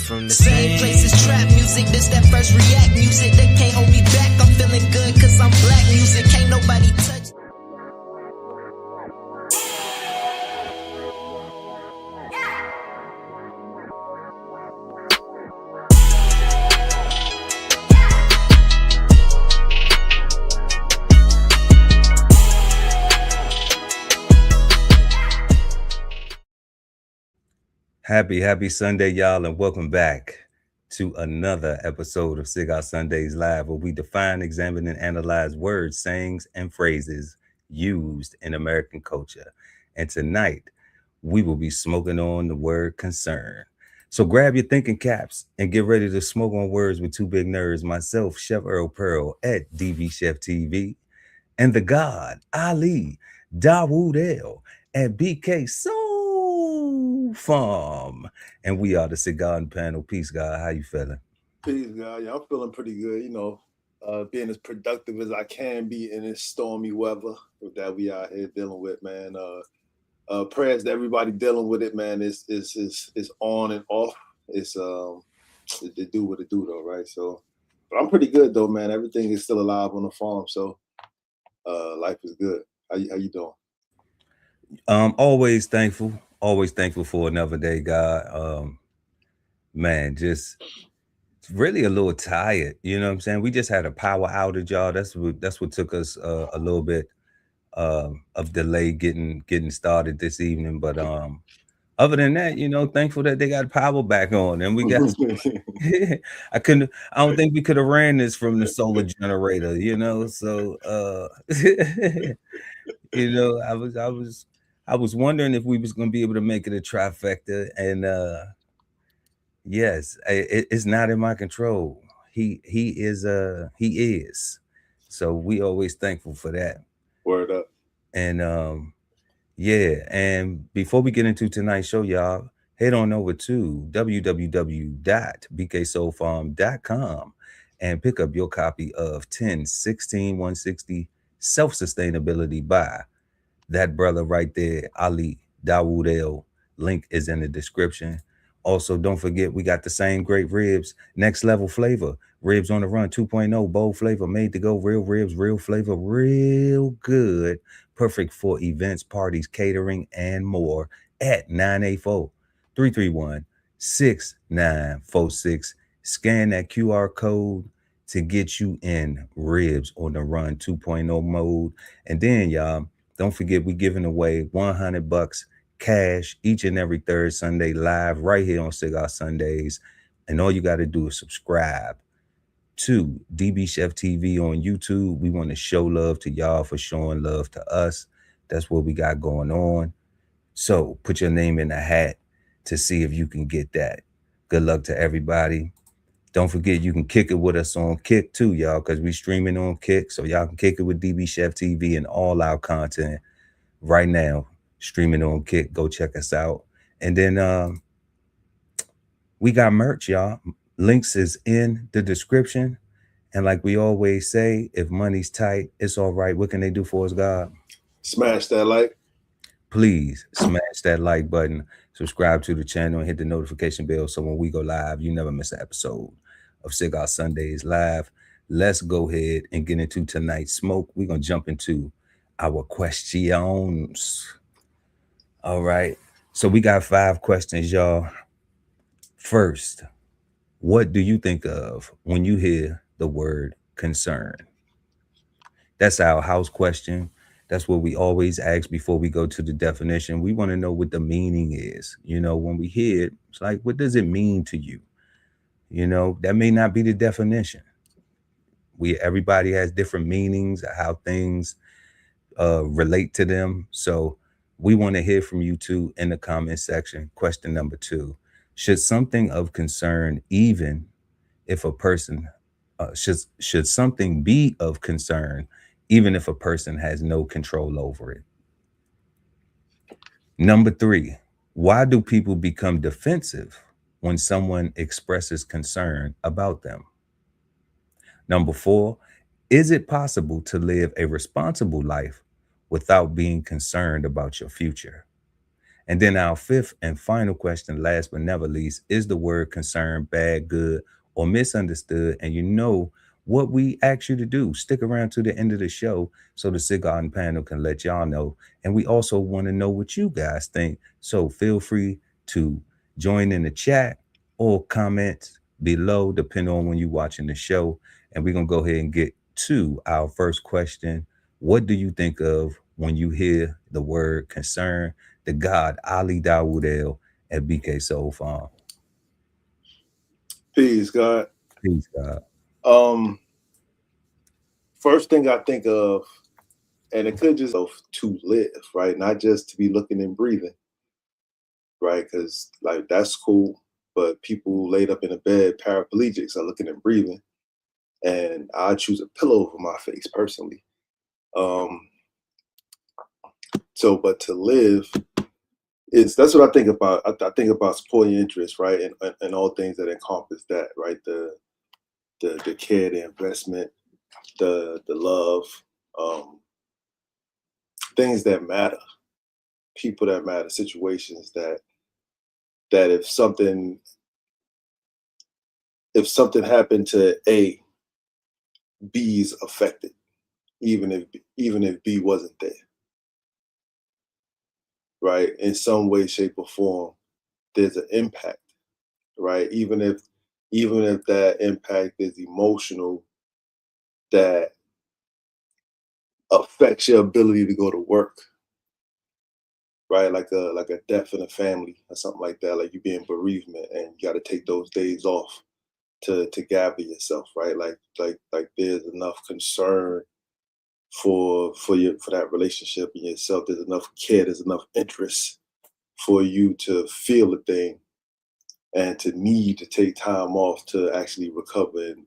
from the same place as trap music. This that first react music. They can't hold me back. I'm feeling good cause I'm black music. Can't nobody touch. Happy Sunday, y'all, and welcome back to another episode of Cigar Sundays Live, where we define, examine, and analyze words, sayings, and phrases used in American culture. And tonight, we will be smoking on the word concern. So grab your thinking caps and get ready to smoke on words with two big nerds, myself, Chef Earl Pearl at DBCHEFTV, and the God, Ali Dawood L at BK Farm, and we are the Cigarden Panel. Peace, God. How you feeling? Peace, God. Yeah, I'm feeling pretty good. Being as productive as I can be in this stormy weather that we out here dealing with, man. Prayers to everybody dealing with it, man. It's on and off. It's they do what it do though, right? So, but I'm pretty good though, man. Everything is still alive on the farm, so life is good. How you doing? Always thankful for another day, God. Man, just really a little tired. You know what I'm saying? We just had a power outage, y'all. That's what took us a little bit of delay getting started this evening. But other than that, thankful that they got power back on, and we got. I don't think we could have ran this from the solar generator. So I was wondering if we was gonna be able to make it a trifecta, and yes, it's not in my control. He is. So we always thankful for that. Word up. And yeah, and before we get into tonight's show, y'all, head on over to www.bksoulfarm.com and pick up your copy of 10-16-160 Self-Sustainability by that brother right there, Ali Dawood L. Link is in the description. Also, don't forget, we got the same great ribs, next level flavor, ribs on the run 2.0, bold flavor, made to go, real ribs, real flavor, real good, perfect for events, parties, catering, and more at 984-331-6946. Scan that QR code to get you in ribs on the run 2.0 mode. And then, y'all, don't forget, we giving away $100 cash each and every third Sunday live right here on Cigar Sundays. And all you got to do is subscribe to DBCHEFTV on YouTube. We want to show love to y'all for showing love to us. That's what we got going on. So put your name in the hat to see if you can get that. Good luck to everybody. Don't forget, you can kick it with us on Kick too, y'all, because we streaming on Kick. So y'all can kick it with DBCHEFTV and all our content right now. Streaming on Kick. Go check us out. And then we got merch, y'all. Links is in the description. And like we always say, if money's tight, it's all right. What can they do for us, God? Smash that like. Please smash that like button. Subscribe to the channel and hit the notification bell so when we go live, you never miss an episode of Cigar Sundays Live. Let's go ahead and get into tonight's smoke. We're going to jump into our questions. All right. So we got 5 questions, y'all. First, what do you think of when you hear the word concern? That's our house question. That's what we always ask before we go to the definition. We want to know what the meaning is. When we hear it, it's like, what does it mean to you? That may not be the definition. Everybody has different meanings, how things relate to them. So we want to hear from you too in the comment section. Question number 2, should something of concern, even if a person, should something be of concern, even if a person has no control over it? Number 3, why do people become defensive when someone expresses concern about them? Number 4, is it possible to live a responsible life without being concerned about your future? And then our fifth and final question, last but never least, is the word concern bad, good, or misunderstood? And you know what we ask you to do. Stick around to the end of the show so the Cigarden Panel can let y'all know. And we also want to know what you guys think. So feel free to join in the chat or comment below, depending on when you're watching the show. And we're going to go ahead and get to our first question. What do you think of when you hear the word concern? The God Ali Dawood at BK Soul Farm. Peace, God. Peace, God. First thing I think of, and it could just to live, right? Not just to be looking and breathing, right? Because like that's cool, but people laid up in a bed, paraplegics, are looking and breathing, and I choose a pillow over my face personally. So, but to live that's what I think about. I think about supporting interest, right, and all things that encompass that, right? The care, the investment, the love, things that matter, people that matter, situations that if something happened to A, B's affected, even if B wasn't there, right? In some way, shape, or form, there's an impact, right? Even if that impact is emotional, that affects your ability to go to work, right? Like a death in a family or something like that, like you being bereavement and you got to take those days off to gather yourself, right? Like there's enough concern for that relationship in yourself. There's enough care, there's enough interest for you to feel a thing and to need to take time off to actually recover and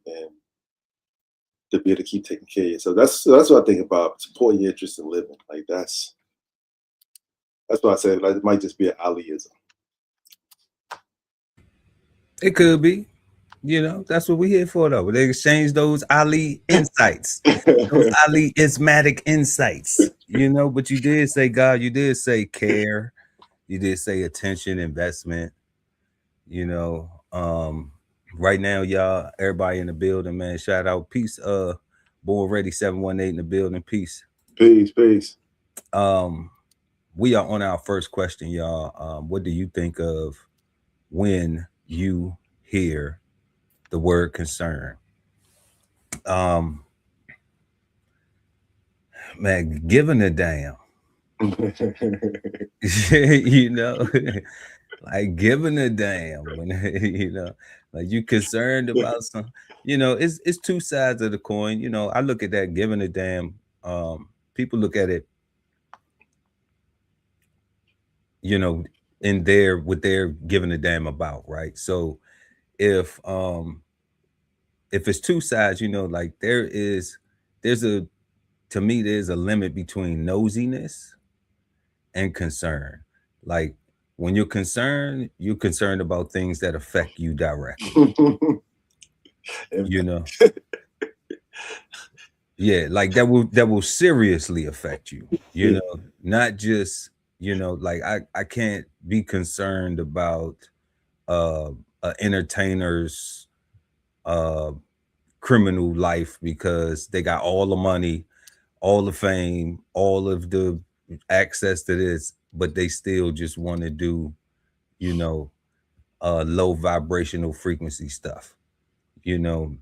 to be able to keep taking care of yourself. That's what I think about supporting your interest in living. Like that's what I said. Like, it might just be an Aliism. It could be. You know, that's what we're here for, though. They exchange those Ali insights, those Ali ismatic insights. You know, but you did say God, you did say care, you did say attention, investment. You know, right now, y'all, everybody in the building, man. Shout out, peace. Born Ready 718 in the building, peace. Peace. We are on our first question, y'all. What do you think of when you hear the word concern? Man, giving a damn. You know, like giving a damn when you know, like you concerned about some, you know, it's two sides of the coin. You know, I look at that giving a damn. People look at it, you know, in there what they're giving a damn about, right? So if it's two sides, you know, like there's a, to me, there's a limit between nosiness and concern. Like when you're concerned about things that affect you directly. You know, yeah, like that will seriously affect you. You know, not just, you know, like I can't be concerned about a entertainer's criminal life because they got all the money, all the fame, all of the access to this, but they still just want to do, you know, low vibrational frequency stuff. You know,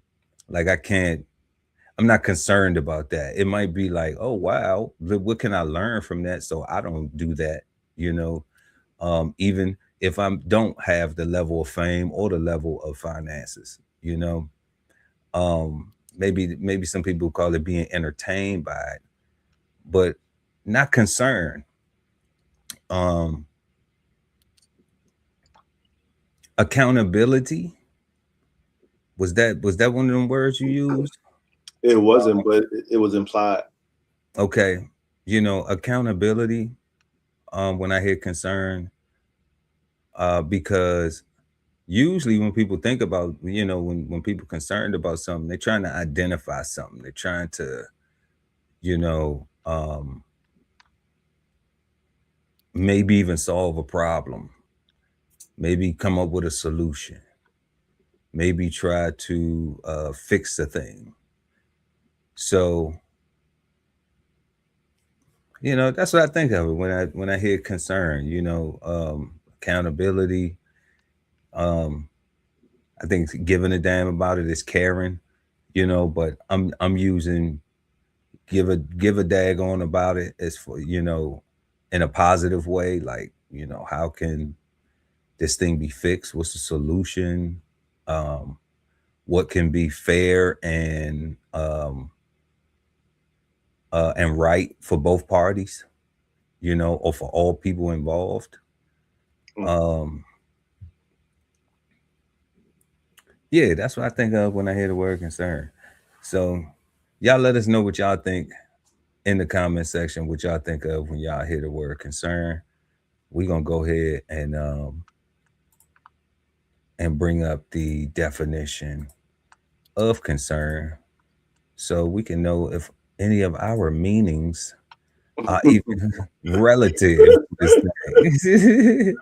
like I'm not concerned about that. It might be like, oh wow, what can I learn from that? So I don't do that, you know. Even if I don't have the level of fame or the level of finances, you know. Maybe some people call it being entertained by it, but not concerned. Accountability, was that one of them words you used? It wasn't, but it was implied. Okay, you know, accountability. When I hear concern, because usually when people think about, you know, when people concerned about something, they're trying to identify something. They're trying to, you know, maybe even solve a problem, maybe come up with a solution, maybe try to fix a thing. So, you know, that's what I think of it when I hear concern. You know, accountability. Um, I think giving a damn about it is caring. You know, but I'm using give a daggone about it as for, you know, in a positive way. Like, you know, how can this thing be fixed? What's the solution? Um, what can be fair and right for both parties, you know, or for all people involved. Um, yeah, that's what I think of when I hear the word concern. So y'all let us know what y'all think in the comment section, what y'all think of when y'all hear the word concern. We're gonna go ahead and bring up the definition of concern so we can know if any of our meanings are even relative to this thing.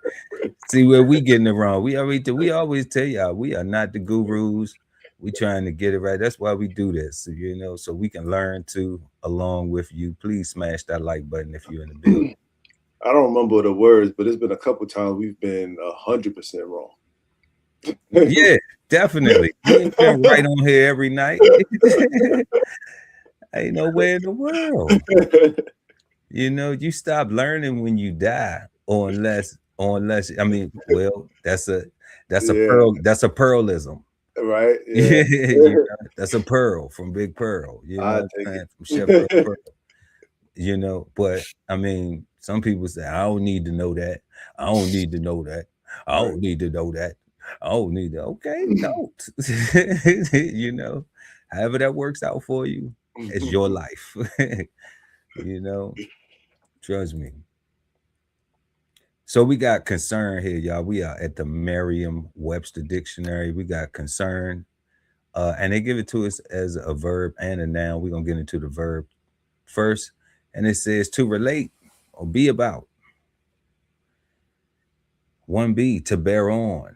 See where we getting it wrong. We always tell y'all we are not the gurus. We trying to get it right. That's why we do this, you know, so we can learn to along with you. Please smash that like button if you're in the building. I don't remember the words, but it's been a couple times we've been 100% wrong. Yeah, definitely. We ain't been right on here every night. Ain't nowhere in the world. You know, you stop learning when you die, or unless I mean, well, that's a that's a pearlism. Right? Yeah, Yeah. you know, that's a pearl from Big Pearl. You know I what I'm take saying? From Chef it. Pearl. You know, but I mean, some people say, I don't need to know that. I don't need to know that. I don't need to know that. I don't need to. Okay, don't. You know, however that works out for you, it's your life. You know, trust me. So we got concern here, y'all. We are at the Merriam-Webster dictionary. We got concern, and they give it to us as a verb and a noun. We're gonna get into the verb first, and it says to relate or be about. 1B, to bear on.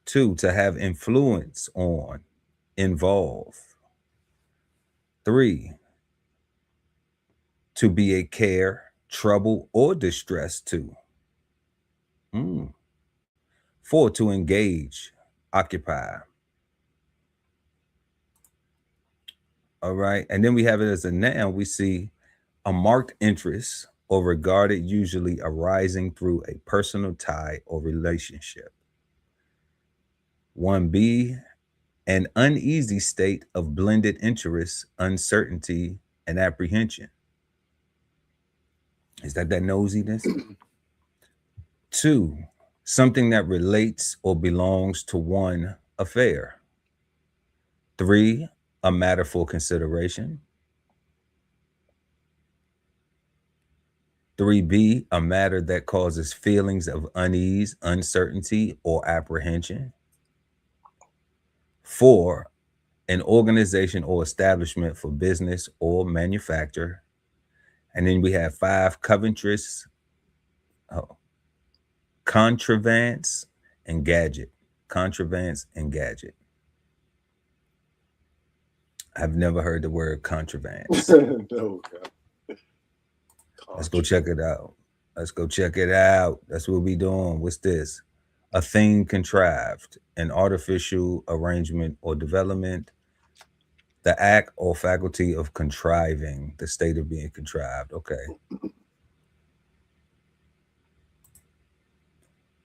2, to have influence on, involve. 3, to be a care, trouble, or distress to. 4, to engage, occupy. All right. And then we have it as a noun. We see a marked interest or regarded, usually arising through a personal tie or relationship. 1B, an uneasy state of blended interest, uncertainty, and apprehension. Is that nosiness? 2, something that relates or belongs to one affair. 3, a matter for consideration. 3B, a matter that causes feelings of unease, uncertainty, or apprehension. 4, an organization or establishment for business or manufacture. And then we have 5, covetous, contrivance, and gadget. Contrivance and gadget. I've never heard the word contrivance. No, Let's go check it out. Let's go check it out. That's what we doing. What's this? A thing contrived, an artificial arrangement or development, the act or faculty of contriving, the state of being contrived. Okay.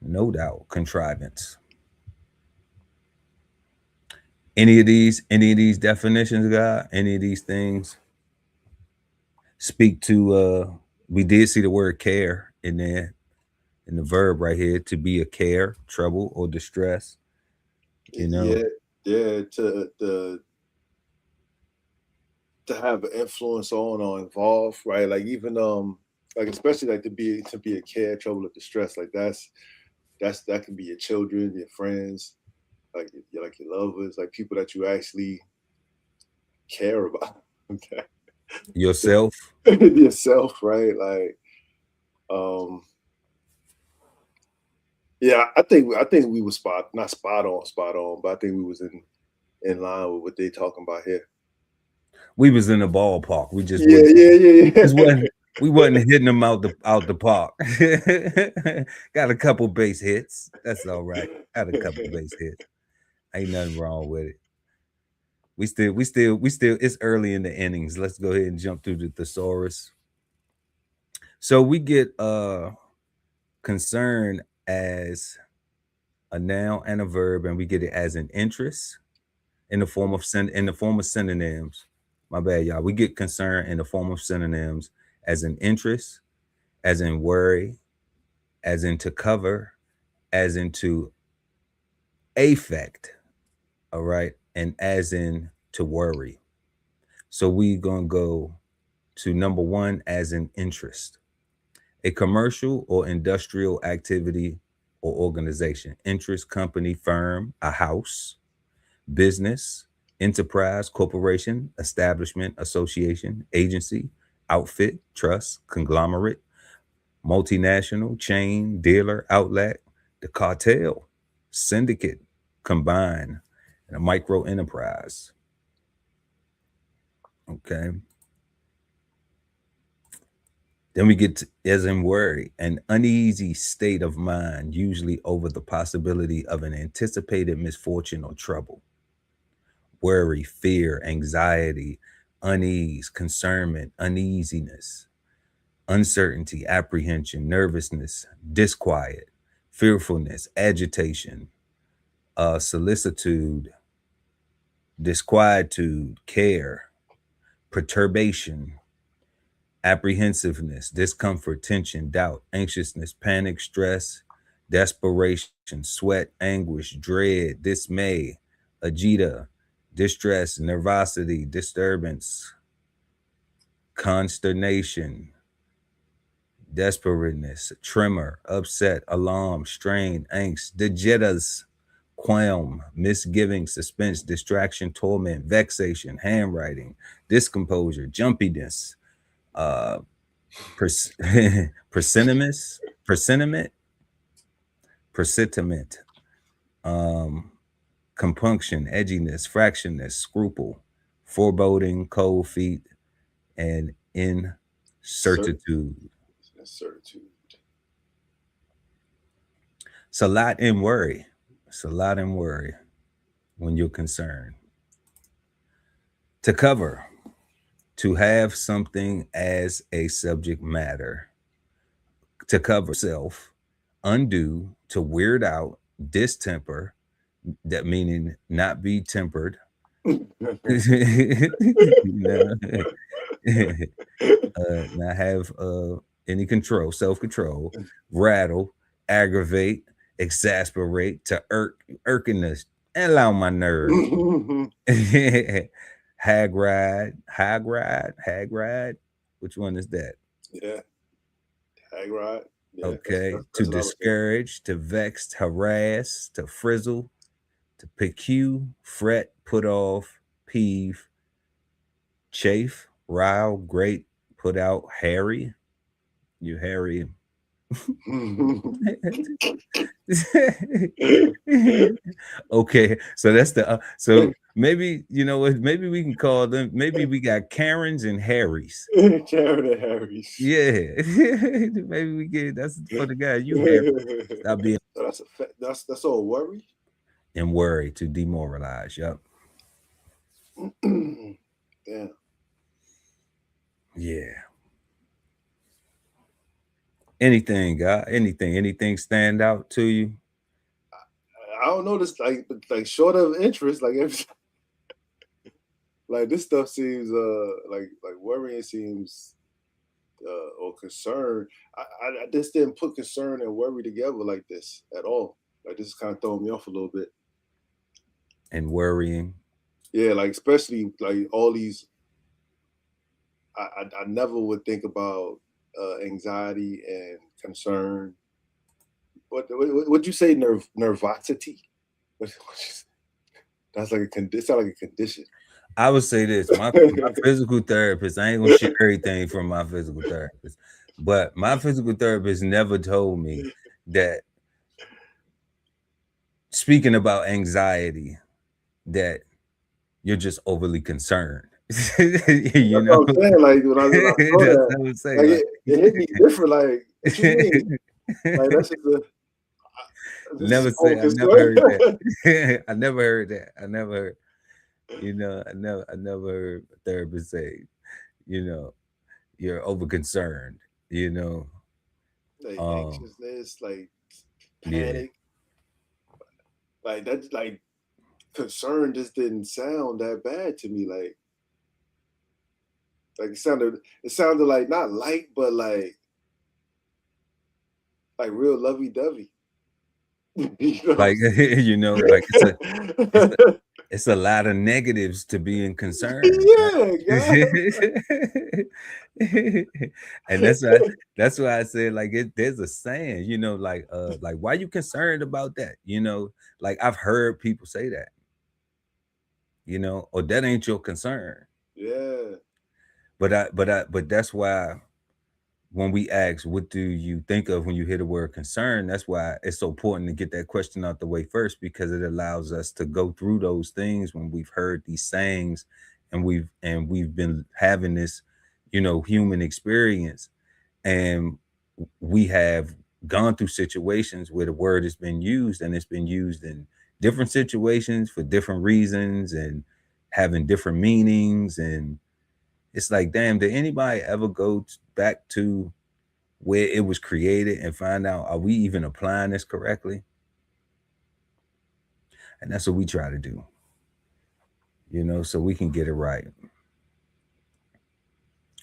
No doubt, contrivance. Any of these definitions, God, any of these things speak to we did see the word care in there, in the verb right here, to be a care, trouble, or distress. You know, yeah, to have an influence on or involve, right? Like even like especially like to be a care, trouble, or distress. Like that can be your children, your friends, like your lovers, like people that you actually care about. yourself. Yourself, right? Like Yeah, I think we were not spot on, but I think we was in line with what they talking about here. We was in the ballpark. We just Yeah. we wasn't hitting them out the park. Got a couple base hits. That's all right. Got a couple base hits. Ain't nothing wrong with it. We still it's early in the innings. Let's go ahead and jump through the thesaurus. So we get concern as a noun and a verb, and we get it as an interest in the form of synonyms. My bad, y'all. We get concern in the form of synonyms as an interest, as in worry, as in to cover, as in to affect, all right, and as in to worry. So we gonna go to number one as an interest. A commercial or industrial activity or organization. Interest, company, firm, a house, business, enterprise, corporation, establishment, association, agency, outfit, trust, conglomerate, multinational, chain, dealer, outlet, the cartel, syndicate, combine, and a micro enterprise. Okay. Then we get to, as in worry, an uneasy state of mind, usually over the possibility of an anticipated misfortune or trouble. Worry, fear, anxiety, unease, concernment, uneasiness, uncertainty, apprehension, nervousness, disquiet, fearfulness, agitation, solicitude, disquietude, care, perturbation, apprehensiveness, discomfort, tension, doubt, anxiousness, panic, stress, desperation, sweat, anguish, dread, dismay, agita, distress, nervosity, disturbance, consternation, desperateness, tremor, upset, alarm, strain, angst, digitas, qualm, misgiving, suspense, distraction, torment, vexation, handwriting, discomposure, jumpiness, presentiment, compunction, edginess, fractionness, scruple, foreboding, cold feet, and incertitude. It's a lot in worry. It's a lot in worry when you're concerned. To cover, to have something as a subject matter. To cover self, undo, to weird out, distemper, that meaning not be tempered. Not have any control, self-control, rattle, aggravate, exasperate, to irkiness, and allow my nerve. Hag ride. Which one is that? Yeah, hag ride. Yeah, okay, to discourage, to vex, harass, to frizzle, to pique, fret, put off, peeve, chafe, rile, grate, put out, harry. You harry. Okay, so that's the so maybe you know what, maybe we can call them, maybe we got Karens and Harrys. Karen and Harrys. Yeah. Maybe we get that's for the guy. You Harry. Stop being that's all worry. And worry, to demoralize. Yep. Yeah. Yeah. Anything, God? Anything stand out to you? I don't know, this like short of interest, like like this stuff seems like worrying seems or concern. I just didn't put concern and worry together like this at all. Like this is kind of throwing me off a little bit. And worrying. Yeah, like especially like all these. I never would think about anxiety and concern. Would you say nervosity? That's like it sounds like a condition. I would say this: my physical therapist. I ain't gonna share everything from my physical therapist, but my physical therapist never told me that speaking about anxiety, that you're just overly concerned. You That's what know, I'm saying. Like when I saw that's that, what I'm saying. like Like, it hit me different. Like what you mean? Like that's just this is never say I focus. never heard that. I never heard that. I never heard, I never heard a therapist say, you know, you're over concerned, you know. Like Um, anxiousness, like yeah, panic, like that's like concern just didn't sound that bad to me. Like it sounded like not light, but like real lovey dovey. You know what like like it's a it's a lot of negatives to being concerned, yeah, God. right? And that's why I said, like, there's a saying, like, why you concerned about that? Like, I've heard people say that, or that ain't your concern. Yeah. But that's why when we ask, what do you think of when you hear the word concern, that's why it's so important to get that question out the way first, because it allows us to go through those things when we've heard these sayings, and we've been having this, human experience, and we have gone through situations where the word has been used, and it's been used in different situations for different reasons and having different meanings. And it's like, damn, did anybody ever go back to where it was created and find out, are we even applying this correctly? And that's what we try to do, so we can get it right.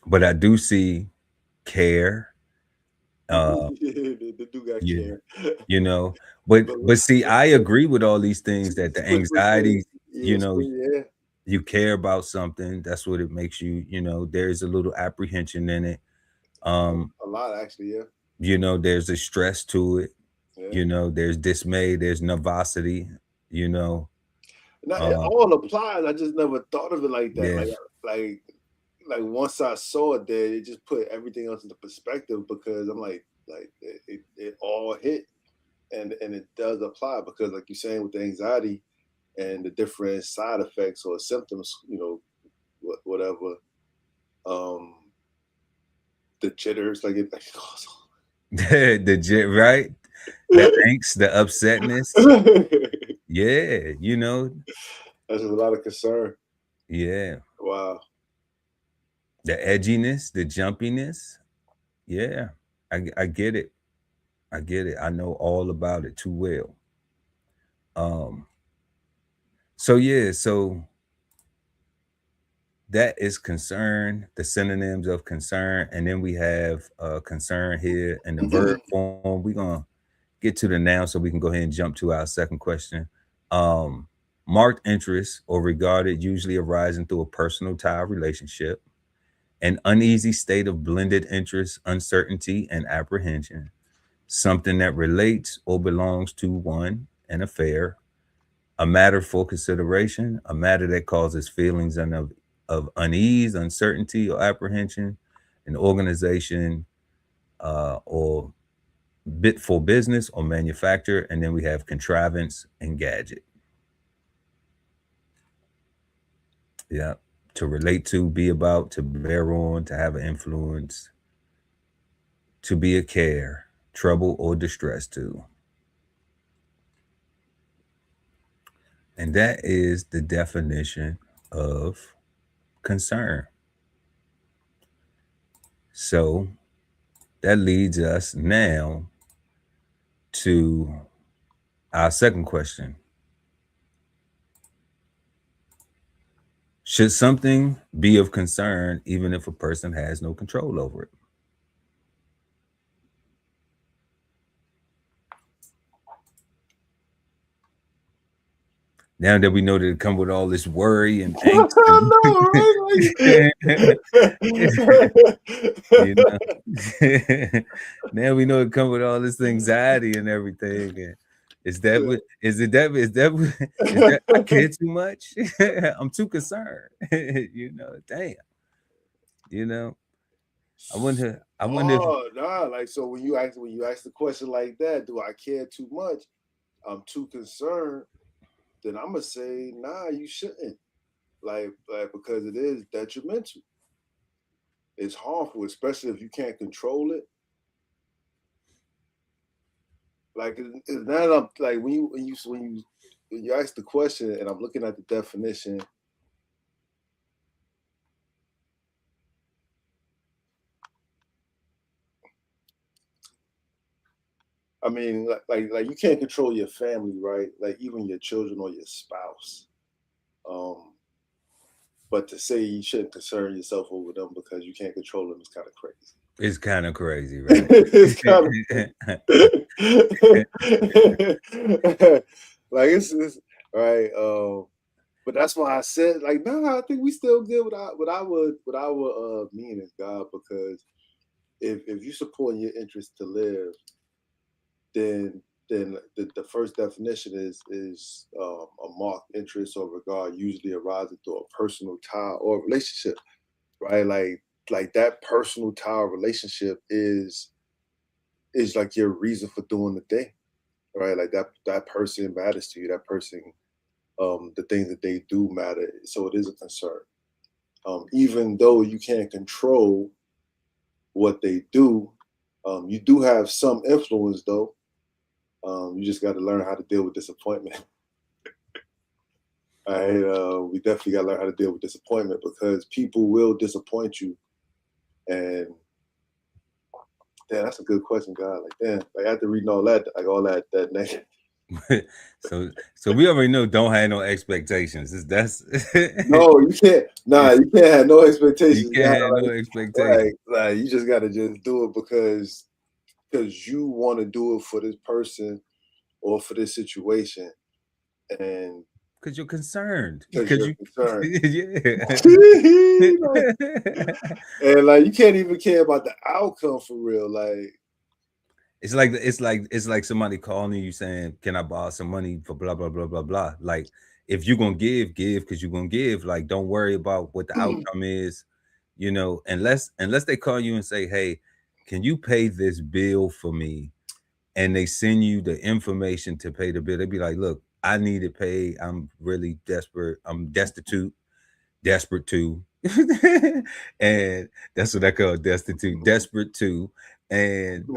But I do see care. They do got Yeah, care. you know, but But but see, I agree with all these things, that the anxiety, you know, yeah, you care about something. That's what it makes you, there's a little apprehension in it. a lot actually. Yeah, There's a stress to it, yeah. there's dismay, there's nervosity, you know. Now it Um, all applies. I just never thought of it like that. yeah, Like, like once I saw it there, it just put everything else into perspective because I'm like it all hit and it does apply because like you're saying with the anxiety and the different side effects or symptoms, whatever, um, the jitters, like it causes. right, the angst, the upsetness. Yeah, That's a lot of concern. yeah, Wow. the edginess, the jumpiness. Yeah, I get it. I get it. I know all about it too well. Um, so yeah, so that is concern, the synonyms of concern, and then we have concern here in the verb form. We're gonna get to the noun so we can go ahead and jump to our second question. Um, Marked interest or regarded, usually arising through a personal tie relationship, an uneasy state of blended interest, uncertainty, and apprehension, something that relates or belongs to one, an affair, a matter for consideration, a matter that causes feelings of unease, uncertainty, or apprehension, an organization, or bit for business or manufacture. And then we have contrivance and gadget. Yeah. To relate to, be about, to bear on, to have an influence, to be a care, trouble, or distress to. And that is the definition of concern. So that leads us now to our second question. Should something be of concern even if a person has no control over it? Now that we know that it come with all this worry and angst and I you know, know, now we know it come with all this anxiety and everything. And is that I care right? too much? I'm too concerned. Damn. You know, I wonder if Oh, nah. Like so when you ask the question like that, do I care too much? I'm too concerned, then I'm gonna say, nah, you shouldn't. Like because it is detrimental. It's harmful, especially if you can't control it. Like it's not like when you ask the question and I'm looking at the definition. I mean, like you can't control your family, right? Like even your children or your spouse. But to say you shouldn't concern yourself over them because you can't control them is kind of crazy. It's kind of crazy, right? It's kind of like it's right. But that's why I said like, nah, I think we still good what I would mean is God, because if you support your interest to live, then the first definition is a marked interest or regard usually arising through a personal tie or relationship, right? Like that personal tie or relationship is like your reason for doing the thing, right? Like that person matters to you. That person, the things that they do matter. So it is a concern. Even though you can't control what they do, you do have some influence though. You just got to learn how to deal with disappointment. We definitely got to learn how to deal with disappointment because people will disappoint you. And damn, that's a good question, God. Like, damn, like after reading all that, like all that negative. so we already know don't have no expectations. That's No, you can't. Nah, you can't have no expectations. You can't have no expectations. Like you just got to just do it because you want to do it for this person or for this situation, and because you're concerned. Because you're concerned. Yeah. And like you can't even care about the outcome for real. Like it's like somebody calling you saying, "Can I borrow some money for blah blah blah blah blah?" Like if you're gonna give because you're gonna give. Like don't worry about what the outcome is, you know. Unless they call you and say, "Hey, can you pay this bill for me?" And they send you the information to pay the bill. They'd be like, "Look, I need it paid. I'm really desperate. I'm destitute, desperate too." And that's what I call destitute, desperate too. And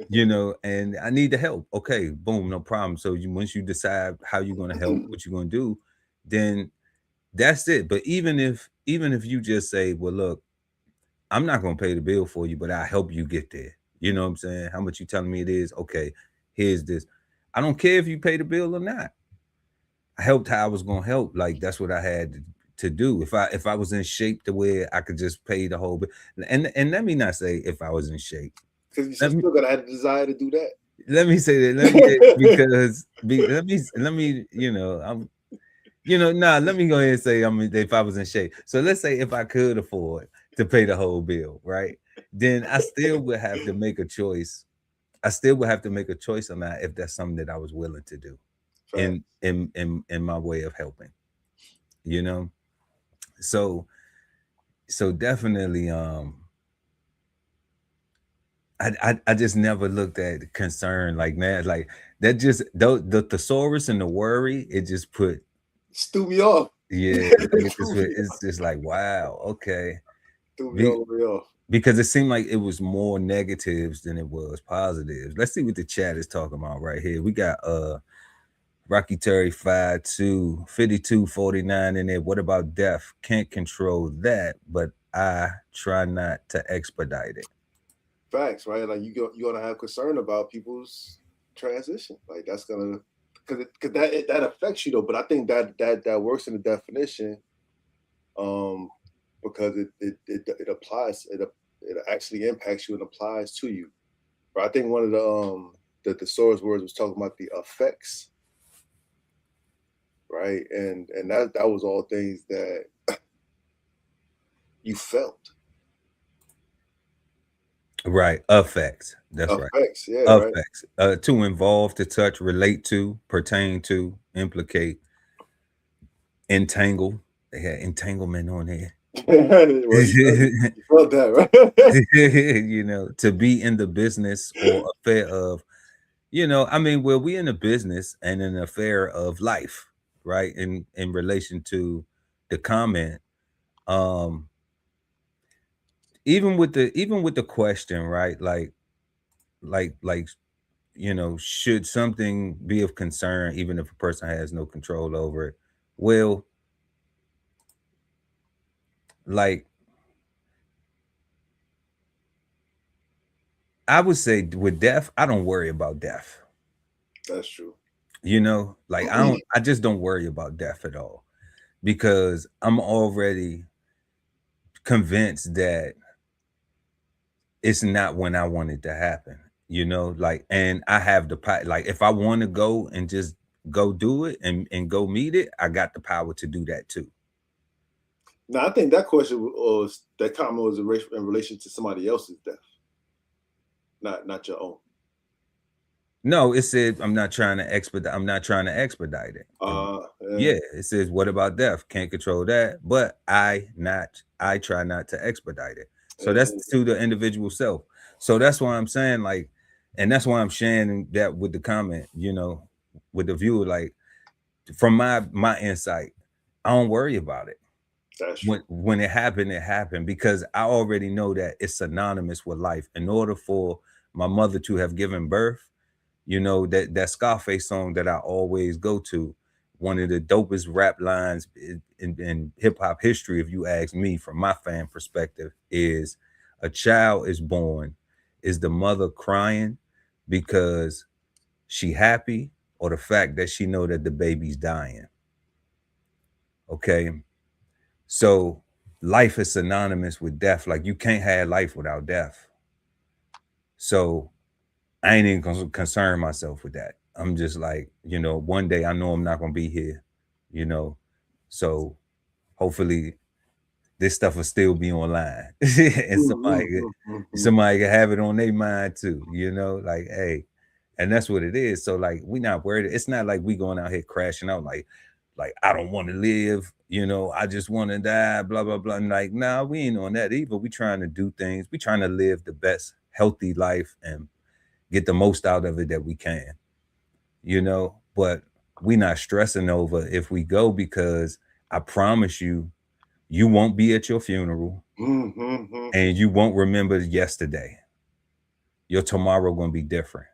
you know, and I need the help. Okay, boom, no problem. So once you decide how you're gonna help, what you're gonna do, then that's it. But even if you just say, "Well, look, I'm not gonna pay the bill for you, but I'll help you get there." You know what I'm saying? How much you telling me it is? Okay, here's this. I don't care if you pay the bill or not. I helped how I was gonna help. Like that's what I had to do. If I was in shape to where I could just pay the whole bill. And let me not say if I was in shape. Because you still gotta have the desire to do that. Let me say that. Let me, you know, let me go ahead and say if I was in shape. So let's say if I could afford to pay the whole bill, right? Then I still would have to make a choice. I still would have to make a choice on that if that's something that I was willing to do in my way of helping, you know? So definitely, I just never looked at concern like that. Like that just the thesaurus and the worry, it just threw me off. Yeah, it's just like, wow, okay. Threw me all the way off. Because it seemed like it was more negatives than it was positives. Let's see what the chat is talking about right here. We got Rocky Terry 5-2, 52-49 in there. What about death? Can't control that, but I try not to expedite it. Facts, right? Like you're gonna have concern about people's transition. Like that's gonna because that affects you though. But I think that works in the definition, because it applies. It actually impacts you and applies to you. But I think one of the thesaurus words was talking about the effects, right? And that was all things that you felt. Right, effects. That's effects, right. Yeah, effects. Right. To involve, to touch, relate to, pertain to, implicate, entangle. They had entanglement on there. Well, you felt that, right? You know, to be in the business or affair of, you know, I mean, well, we in a business and an affair of life, right? In relation to the comment, um, even with the question, right? Like, you know, should something be of concern even if a person has no control over it? Well, like I would say with death, I don't worry about death. That's true. You know, like I just don't worry about death at all because I'm already convinced that it's not when I want it to happen. You know, like, and I have the power. Like, if I want to go and just go do it and go meet it, I got the power to do that too. Now, I think that question was that comment was in relation to somebody else's death, not your own. No, it said I'm not trying to expedite. I'm not trying to expedite it. Yeah, it says what about death? Can't control that, but I try not to expedite it. So that's to the individual self. So that's why I'm saying, like, and that's why I'm sharing that with the comment, you know, with the viewer, like, from my insight, I don't worry about it. When it happened because I already know that it's synonymous with life. In order for my mother to have given birth, you know, that Scarface song that I always go to, one of the dopest rap lines in hip hop history, if you ask me, from my fan perspective, is a child is born. Is the mother crying because she happy, or the fact that she know that the baby's dying? Okay. So life is synonymous with death. Like, you can't have life without death. So I ain't even gonna concern myself with that. I'm just like, you know, one day I know I'm not gonna be here, you know. So hopefully this stuff will still be online. And somebody can have it on their mind too, you know, like, hey, and that's what it is. So like, we not worried. It's not like we going out here crashing out like I don't want to live, you know, I just want to die, blah blah blah. And like, nah, we ain't on that either. We trying to do things. We trying to live the best healthy life and get the most out of it that we can, you know. But we not stressing over if we go, because I promise you, you won't be at your funeral, and you won't remember yesterday. Your tomorrow gonna be different,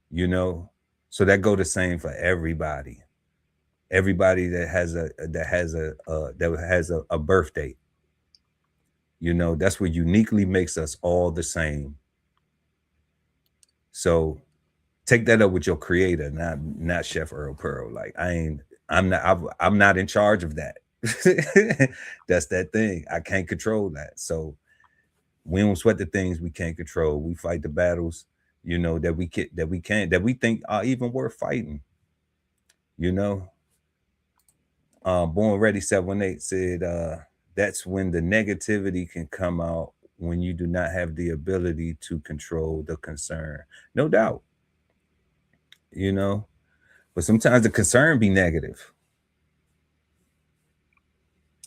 you know. So that go the same for everybody. Everybody that has a birth date, you know, that's what uniquely makes us all the same. So take that up with your creator, not Chef Earl Pearl. Like, I'm not in charge of that. That's that thing. I can't control that. So we don't sweat the things we can't control. We fight the battles, you know, that we think are even worth fighting. You know. Born Ready 718 said, that's when the negativity can come out, when you do not have the ability to control the concern. No doubt. You know, but sometimes the concern be negative.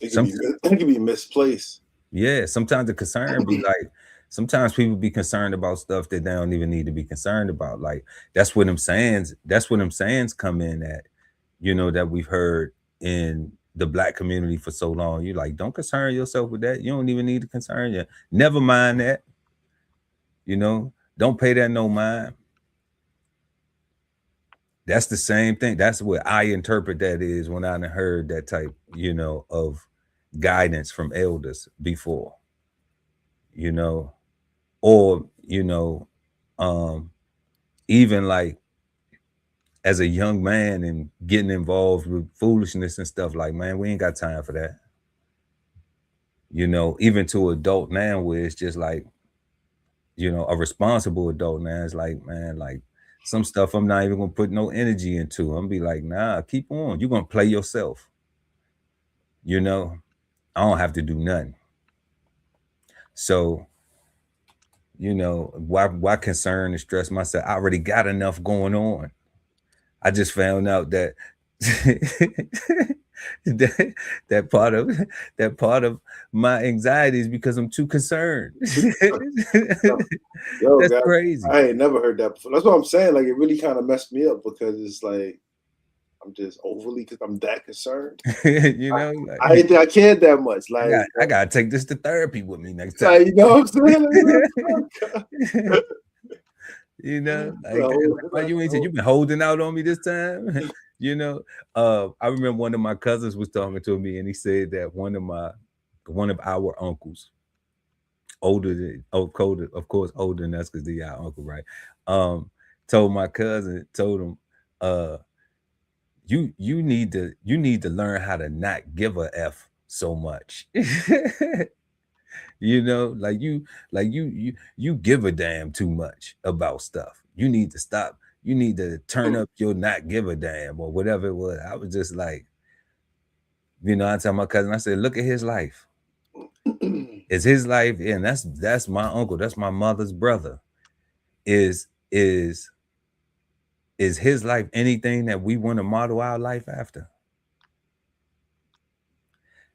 It can be misplaced. Yeah, sometimes the concern be like, sometimes people be concerned about stuff that they don't even need to be concerned about. Like, that's what them sayings come in at, you know, that we've heard in the Black community for so long. You like, don't concern yourself with that. You don't even need to concern you. Never mind that. You know, don't pay that no mind. That's the same thing. That's what I interpret that is when I heard that type, you know, of guidance from elders before, you know, or, you know, even like as a young man and getting involved with foolishness and stuff, like, man, we ain't got time for that. You know, even to adult now, where it's just like, you know, a responsible adult now, it's like, man, like, some stuff I'm not even gonna put no energy into. I'm gonna be like, nah, keep on. You're gonna play yourself. You know, I don't have to do nothing. So, you know, why concern and stress myself? I already got enough going on. I just found out that that part of my anxiety is because I'm too concerned. Yo, That's guys, crazy. I ain't never heard that before. That's what I'm saying. Like, it really kind of messed me up because it's like I'm just overly because I'm that concerned. You know, like, I didn't think I cared that much. Like, I gotta take this to therapy with me next time. like, you know what I'm saying? Like, You know, like, no, why you ain't said you been holding out on me this time? You know, I remember one of my cousins was talking to me, and he said that one of our uncles, of course, older than us because they our uncle, right? Told my cousin, told him, you need to learn how to not give a f so much. You know, you give a damn too much about stuff. You need to stop. You need to turn up your not give a damn or whatever it was. I was just like, you know, I tell my cousin, I said, look at his life. It's his life, and that's my uncle, that's my mother's brother. Is his life anything that we want to model our life after?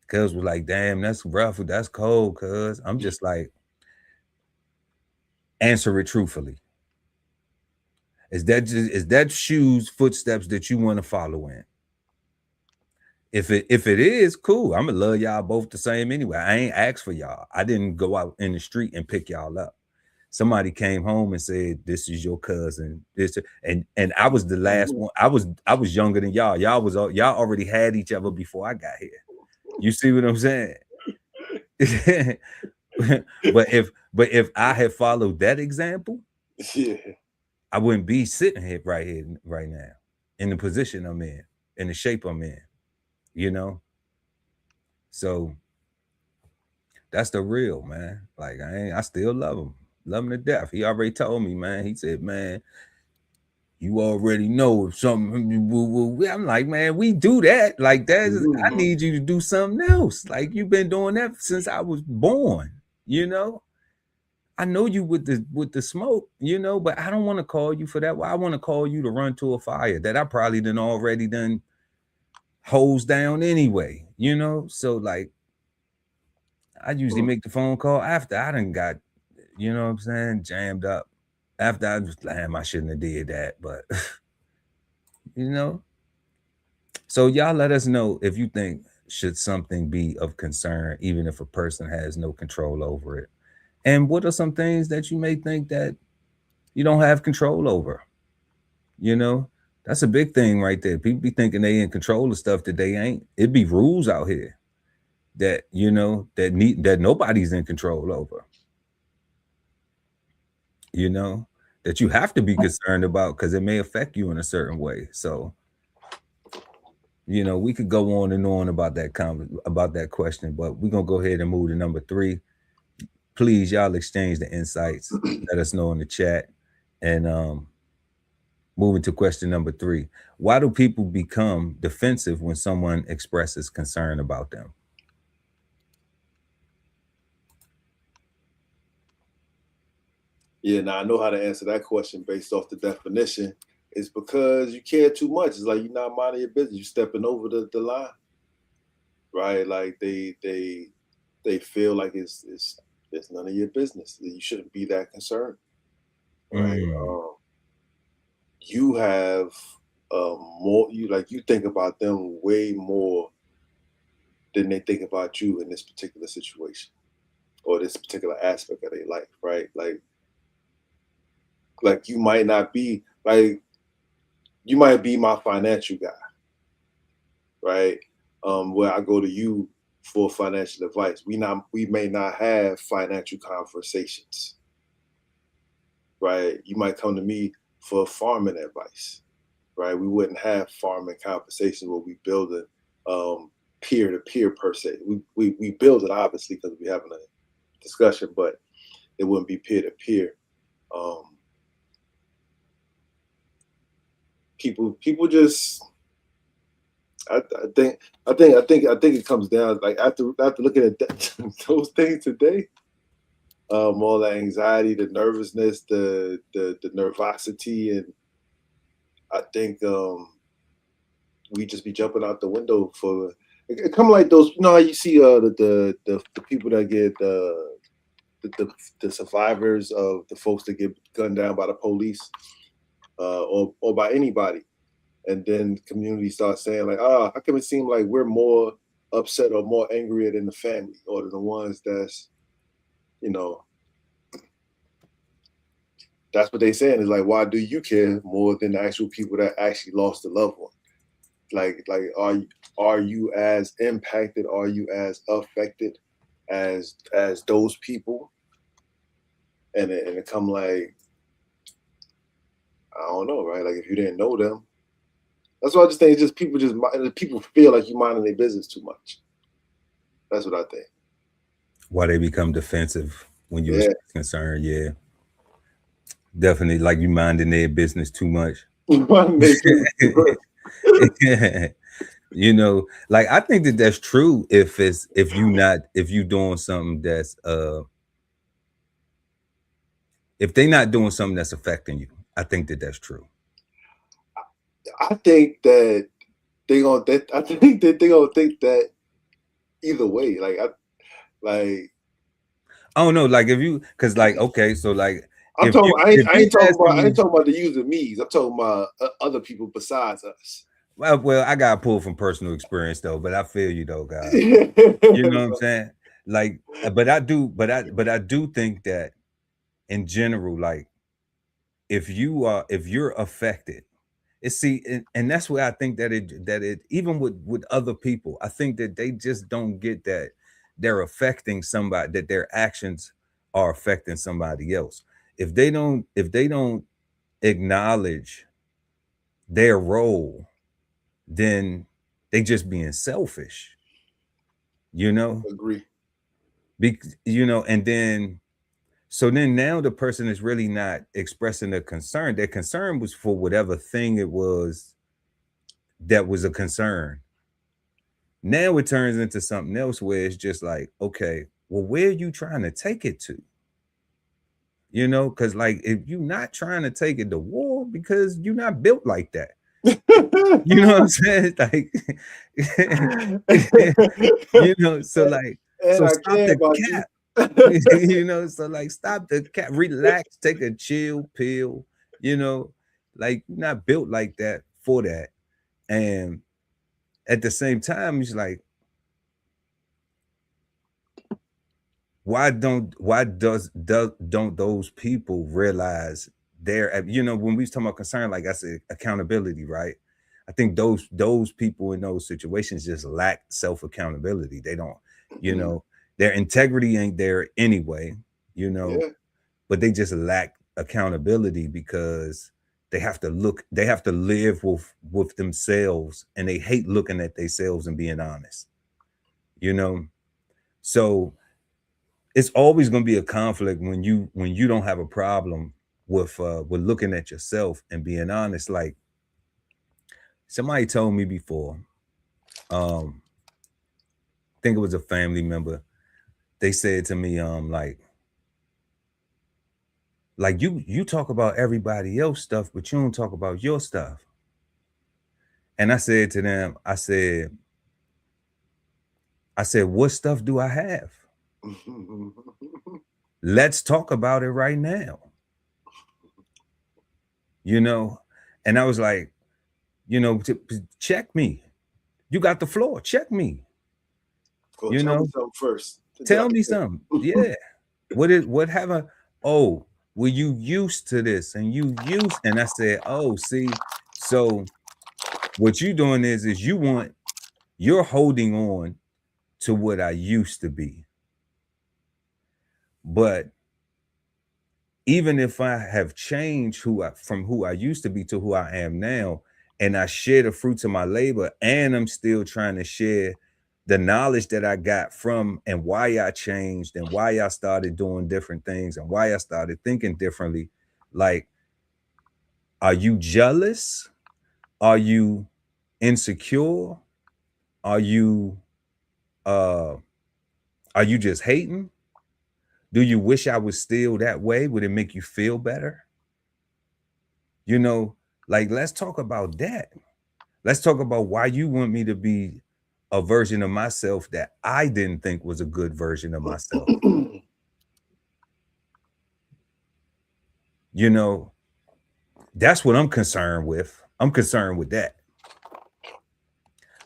Cuz we're like, damn, that's rough, that's cold, cuz. I'm just like, answer it truthfully. Is that shoes footsteps that you want to follow in? If it is, cool. I'm gonna love y'all both the same anyway. I ain't asked for y'all. I didn't go out in the street and pick y'all up. Somebody came home and said, "This is your cousin." This and I was the last one. I was younger than y'all. Y'all already had each other before I got here. You see what I'm saying? but if I had followed that example, yeah. I wouldn't be sitting here right now in the position I'm in the shape I'm in, you know? So that's the real, man. Like, I still love him to death. He already told me, man. He said, man, you already know if something. I'm like, man, we do that. Like, I need you to do something else. Like, you've been doing that since I was born, you know? I know you with the smoke, you know, but I don't want to call you for that. Well, I want to call you to run to a fire that I probably already done hose down anyway, you know? So like, I usually make the phone call after I done got, you know what I'm saying, jammed up. After I was damn, I shouldn't have did that, but you know. So y'all let us know if you think should something be of concern, even if a person has no control over it. And what are some things that you may think that you don't have control over? You know, that's a big thing right there. People be thinking they in control of stuff that they ain't. It be rules out here that, you know, that nobody's in control over. You know, that you have to be concerned about because it may affect you in a certain way. So, you know, we could go on and on about that question, but we're gonna go ahead and move to number 3. Please, y'all exchange the insights. Let us know in the chat. And moving to question number 3. Why do people become defensive when someone expresses concern about them? Yeah, now I know how to answer that question based off the definition. It's because you care too much. It's like you're not minding your business. You're stepping over the line, right? Like they feel like it's none of your business. You shouldn't be that concerned, right? You have more. You think about them way more than they think about you in this particular situation or this particular aspect of their life, right? Like you might not be like you might be my financial guy, right? Where I go to you for financial advice. We may not have financial conversations, right? You might come to me for farming advice, right? We wouldn't have farming conversations where we build it peer to peer per se. We build it obviously because we're having a discussion, but it wouldn't be peer to peer. People just I think it comes down like after looking at those things today, all the anxiety, the nervousness, the nervosity, and I think we just be jumping out the window for it come like those, you know how you see the people that get the survivors of the folks that get gunned down by the police or by anybody, and then the community starts saying like, how come it seem like we're more upset or more angrier than the family or the ones that's, you know, that's what they saying is like, why do you care more than the actual people that actually lost a loved one? Like are you as impacted? Are you as affected as those people? And it come like, I don't know, right? Like if you didn't know them, that's what I just think. It's just people feel like you minding their business too much. That's what I think. Why they become defensive when you're concerned? Yeah, definitely. Like you minding their business too much. You know, like I think that's true if you doing something that's if they not doing something that's affecting you. I think that's true. I think that they gonna think that either way. I don't know, like if you, because like, okay, so like I ain't talking about the user me's. I'm talking about other people besides us. Well, I got pulled from personal experience though, but I feel you though, guys. You know what I'm saying? Like, but I do think that in general, like if you're affected, and that's where I think that it even with other people, I think that they just don't get that they're affecting somebody, that their actions are affecting somebody else. If they don't acknowledge their role, then they just being selfish, you know. Agree. You know, and then so then now the person is really not expressing their concern. Their concern was for whatever thing it was that was a concern. Now it turns into something else where it's just like, okay, well, where are you trying to take it to? You know, because like if you're not trying to take it to war, because you're not built like that. You know what I'm saying? Like, you know, so like, so stop the cap. You know, so like stop the cap, relax, take a chill pill, you know, like you're not built like that for that. And at the same time, it's like, why don't those people realize their, you know, when we talking about concern, like I said, accountability, right? I think those people in those situations just lack self-accountability. They don't, you know, their integrity ain't there anyway, you know, but they just lack accountability because they have to live with themselves, and they hate looking at themselves and being honest, you know. So it's always going to be a conflict when you don't have a problem with looking at yourself and being honest. Like somebody told me before, I think it was a family member. They said to me, like you talk about everybody else stuff, but you don't talk about your stuff. And I said to them, I said, what stuff do I have? Let's talk about it right now. You know, and I was like, you know, check me. You got the floor. Check me. Well, you know, me something first. Tell me something. Yeah. What have oh, were you used to this? And and I said, oh, see, so what you doing is you're holding on to what I used to be. But even if I have changed from who I used to be to who I am now, and I share the fruits of my labor, and I'm still trying to share the knowledge that I got from and why I changed and why I started doing different things and why I started thinking differently. Like, are you jealous? Are you insecure? Are you just hating? Do you wish I was still that way? Would it make you feel better? You know, like, let's talk about that. Let's talk about why you want me to be a version of myself that I didn't think was a good version of myself. You know, that's what I'm concerned with. I'm concerned with that.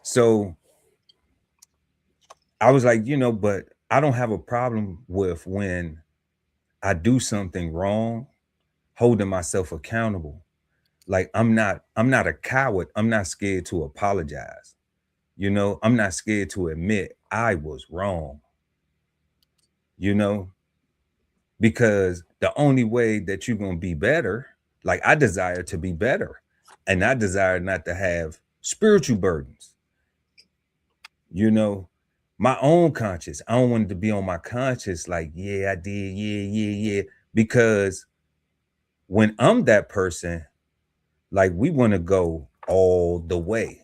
So I was like, you know, but I don't have a problem with when I do something wrong, holding myself accountable. Like I'm not a coward. I'm not scared to apologize. You know, I'm not scared to admit I was wrong. You know, because the only way that you're going to be better, like I desire to be better, and I desire not to have spiritual burdens. You know, my own conscience. I don't want it to be on my conscience like, yeah, I did, yeah. Because when I'm that person, like we want to go all the way.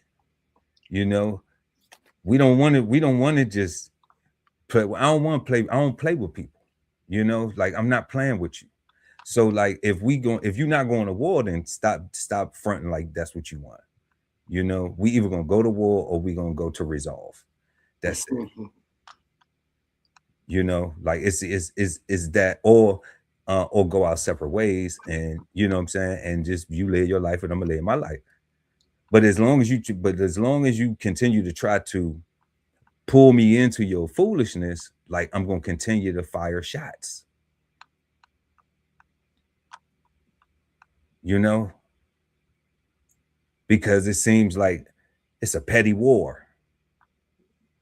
You know, we don't want to just play. I don't want to play. I don't play with people. You know, like I'm not playing with you. So like if you're not going to war, then stop fronting like that's what you want. You know, we either gonna go to war or we gonna go to resolve. That's it. You know, like it's that or go our separate ways, and you know what I'm saying, and just you live your life and I'm gonna live my life. But as long as you continue to try to pull me into your foolishness, like I'm gonna continue to fire shots. You know, because it seems like it's a petty war,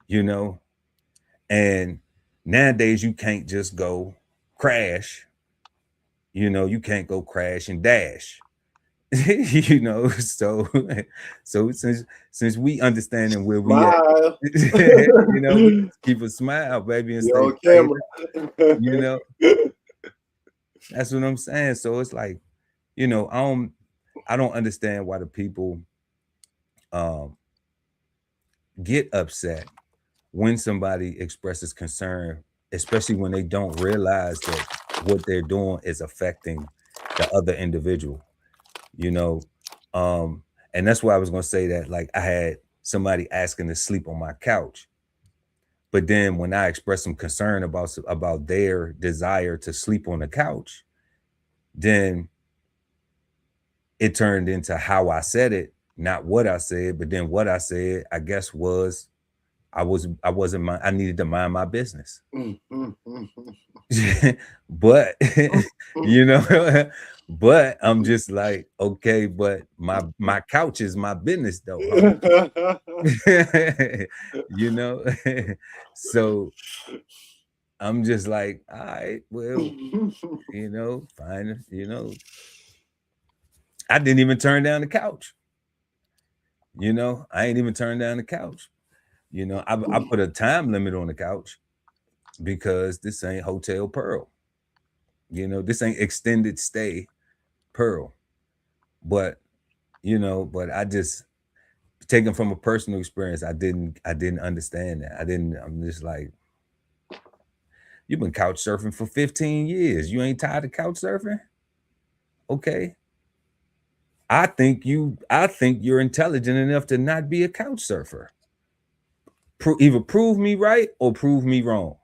you know, and nowadays you can't just go crash, you know, you can't go crash and dash. You know, so since we understanding where we at, you know, we just keep a smile, baby, and stay camera. you know. That's what I'm saying. So it's like, you know, I don't understand why the people get upset when somebody expresses concern, especially when they don't realize that what they're doing is affecting the other individual, you know. And that's why I was going to say that, like, I had somebody asking to sleep on my couch, but then when I expressed some concern about their desire to sleep on the couch, then it turned into how I said it, not what I said. But then what I said, I guess, was I needed to mind my business. But you know, but I'm just like, okay, but my couch is my business though. You know. So I'm just like, all right, well, you know, fine, you know. I didn't even turn down the couch. You know, I ain't even turned down the couch. You know, I put a time limit on the couch because this ain't Hotel Pearl. You know, this ain't extended stay Pearl. But, you know, but I just taken from a personal experience, I didn't understand that. I'm just like, you've been couch surfing for 15 years. You ain't tired of couch surfing? Okay. I think you're intelligent enough to not be a couch surfer. Either prove me right or prove me wrong.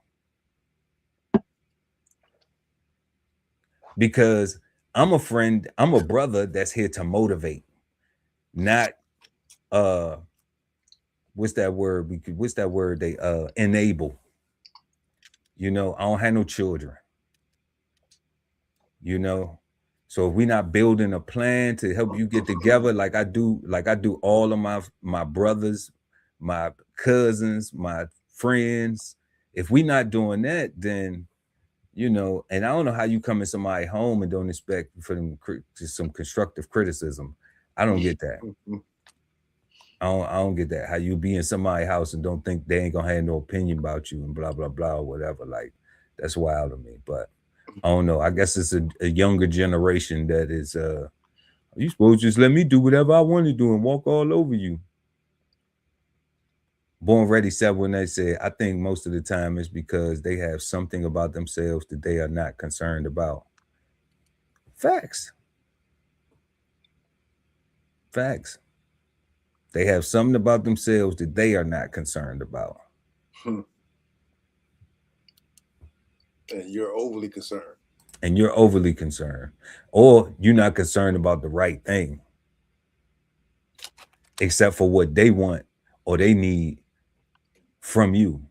Because I'm a friend, I'm a brother that's here to motivate, not what's that word? They enable. You know, I don't have no children. You know, so if we're not building a plan to help you get together, like I do all of my brothers, my cousins, my friends. If we're not doing that, then, you know, and I don't know how you come in somebody's home and don't expect for them just some constructive criticism. I don't get that. I don't get that. How you be in somebody's house and don't think they ain't gonna have no opinion about you and blah blah blah or whatever. Like, that's wild to me. But I don't know. I guess it's a younger generation that is you supposed to just let me do whatever I want to do and walk all over you. Born Ready said when they said, I think most of the time it's because they have something about themselves that they are not concerned about. Facts. They have something about themselves that they are not concerned about. And you're overly concerned. And you're overly concerned. Or you're not concerned about the right thing. Except for what they want or they need from you.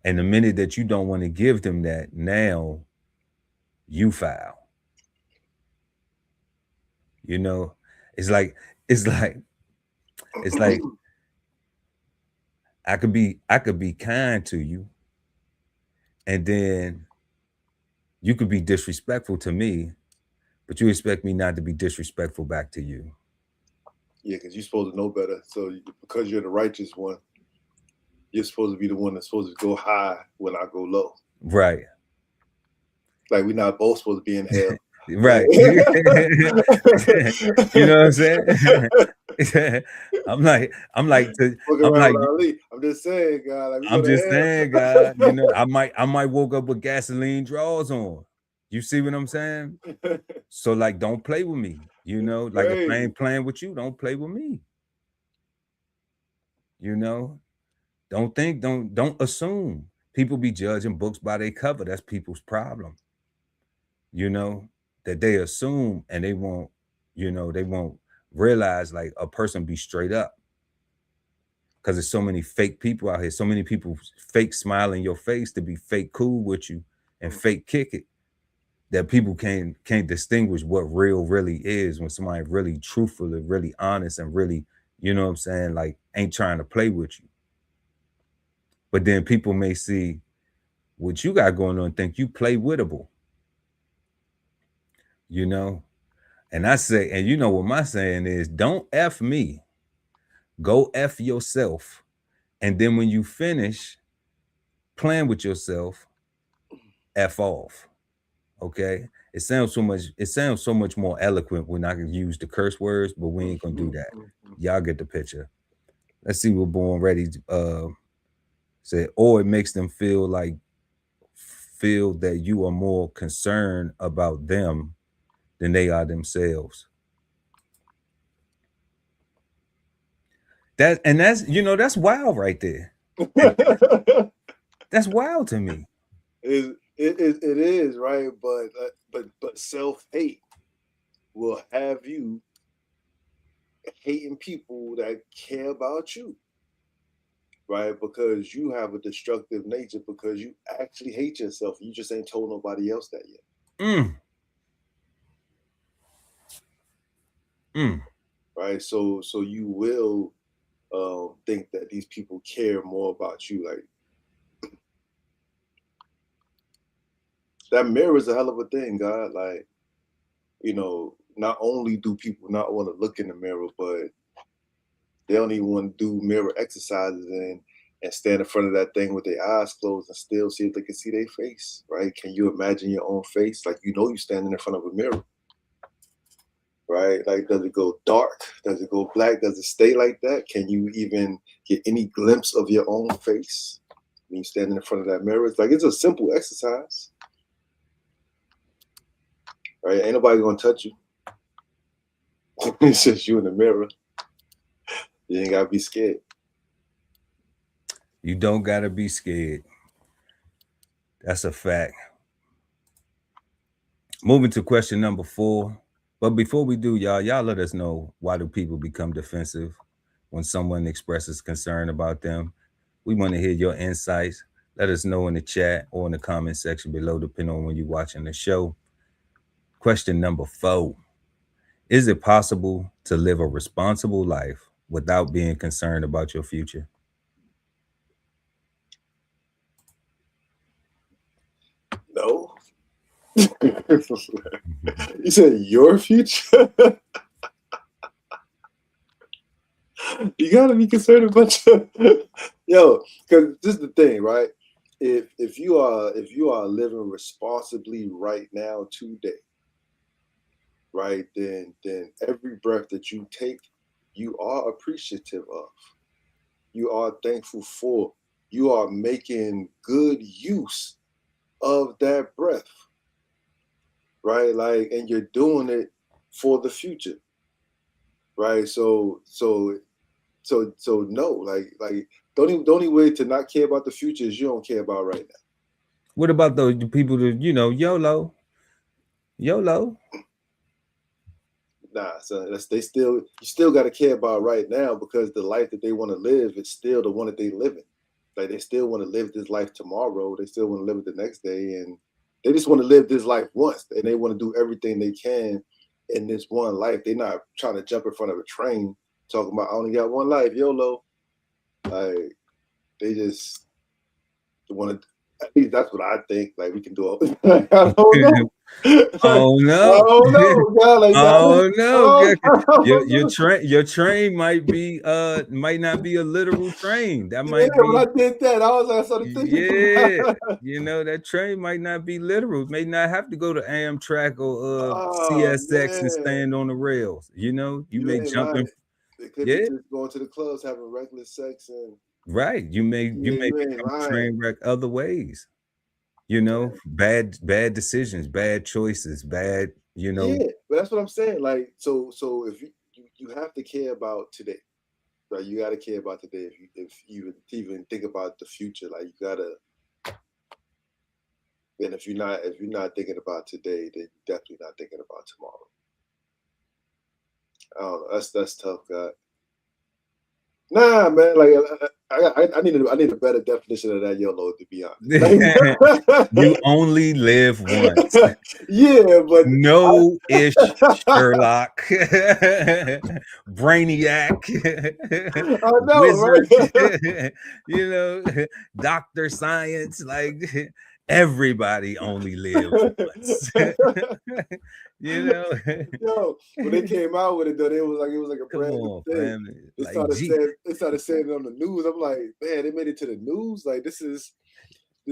And the minute that you don't want to give them that, now you foul. You know, it's like I could be kind to you, and then you could be disrespectful to me, but you expect me not to be disrespectful back to you. Yeah, because you're supposed to know better. So because you're the righteous one, you're supposed to be the one that's supposed to go high when I go low. Right. Like we're not both supposed to be in hell. Right. You know what I'm saying? I'm like, I'm just saying, God. Like, I'm just saying, God. You know, I might woke up with gasoline drawers on. You see what I'm saying? So like, don't play with me. You know, like if I ain't playing with you, don't play with me. You know, don't assume. People be judging books by their cover. That's people's problem. You know, that they assume and they won't realize like a person be straight up. Because there's so many fake people out here, so many people fake smile in your face to be fake cool with you and fake kick it, that people can't distinguish what real really is when somebody really truthful and really honest and really, you know what I'm saying, like ain't trying to play with you. But then people may see what you got going on and think you play wittable. You know? And I say, and you know what my saying is, don't F me. Go F yourself. And then when you finish playing with yourself, F off. Okay? It sounds so much more eloquent when I can use the curse words, but we ain't gonna do that. Y'all get the picture. Let's see what Born Ready said. Or it makes them feel that you are more concerned about them than they are themselves. That's that's wild right there. That's wild to me. It is, right? But self-hate will have you hating people that care about you, right? Because you have a destructive nature, because you actually hate yourself. You just ain't told nobody else that yet. Right? So you will think that these people care more about you. Like, that mirror is a hell of a thing, God. Like, not only do people not want to look in the mirror, but they don't even want to do mirror exercises and stand in front of that thing with their eyes closed and still see if they can see their face, right? Can you imagine your own face? Like, you're standing in front of a mirror, right? Like, does it go dark? Does it go black? Does it stay like that? Can you even get any glimpse of your own face when you're standing in front of that mirror? It's a simple exercise, right? Ain't nobody gonna touch you. It's just you in the mirror. You ain't gotta be scared. You don't gotta be scared. That's a fact. Moving to question number 4. But before we do, y'all let us know, why do people become defensive when someone expresses concern about them? We want to hear your insights. Let us know in the chat or in the comment section below, depending on when you're watching the show. Question number 4. Is it possible to live a responsible life without being concerned about your future? No. You said your future? You gotta be concerned about because this is the thing, right? If you are living responsibly right now today, right, then every breath that you take, you are appreciative of. You are thankful for. You are making good use of that breath, right? Like, and you're doing it for the future, right? So no, like the only way to not care about the future is you don't care about right now. What about those people that, you know, YOLO? Nah, so you still got to care about right now, because the life that they want to live is still the one that they live in. Like they still want to live this life tomorrow. They still want to live it the next day, and they just want to live this life once, and they want to do everything they can in this one life. They're not trying to jump in front of a train talking about I only got one life, YOLO. Like they just want to. At least that's what I think. Like we can do all. I don't know. Oh no! I don't know, God. Like, oh no! know. Your train might not be a literal train. That might When I be. did that, I started thinking about You know, that train might not be literal. It may not have to go to Amtrak or oh CSX and man, stand on the rails. You know, you you may ain't jump in. lying. They could be Yeah, just going to the clubs having reckless sex, and right. You may you ain't become a lying. train wreck other ways. You know, bad decisions, bad choices, bad. You know, Yeah, but that's what I'm saying. Like, so if you have to care about today, right? You got to care about today. If you even think about the future, like you gotta. And if you're not thinking about today, then you're definitely not thinking about tomorrow. I don't know. That's tough, God. Nah, man. Like I need a better definition of that YOLO, to be honest. you only live once. Yeah, but No ish Sherlock, Brainiac, I know, Wizard, right? you know, Dr. Science, like everybody only lives once. you know. Yo, when they came out with it though, it was like a Come brand new on, thing. family. They Like started saying it on the news. I'm like, man, they made it to the news. Like this is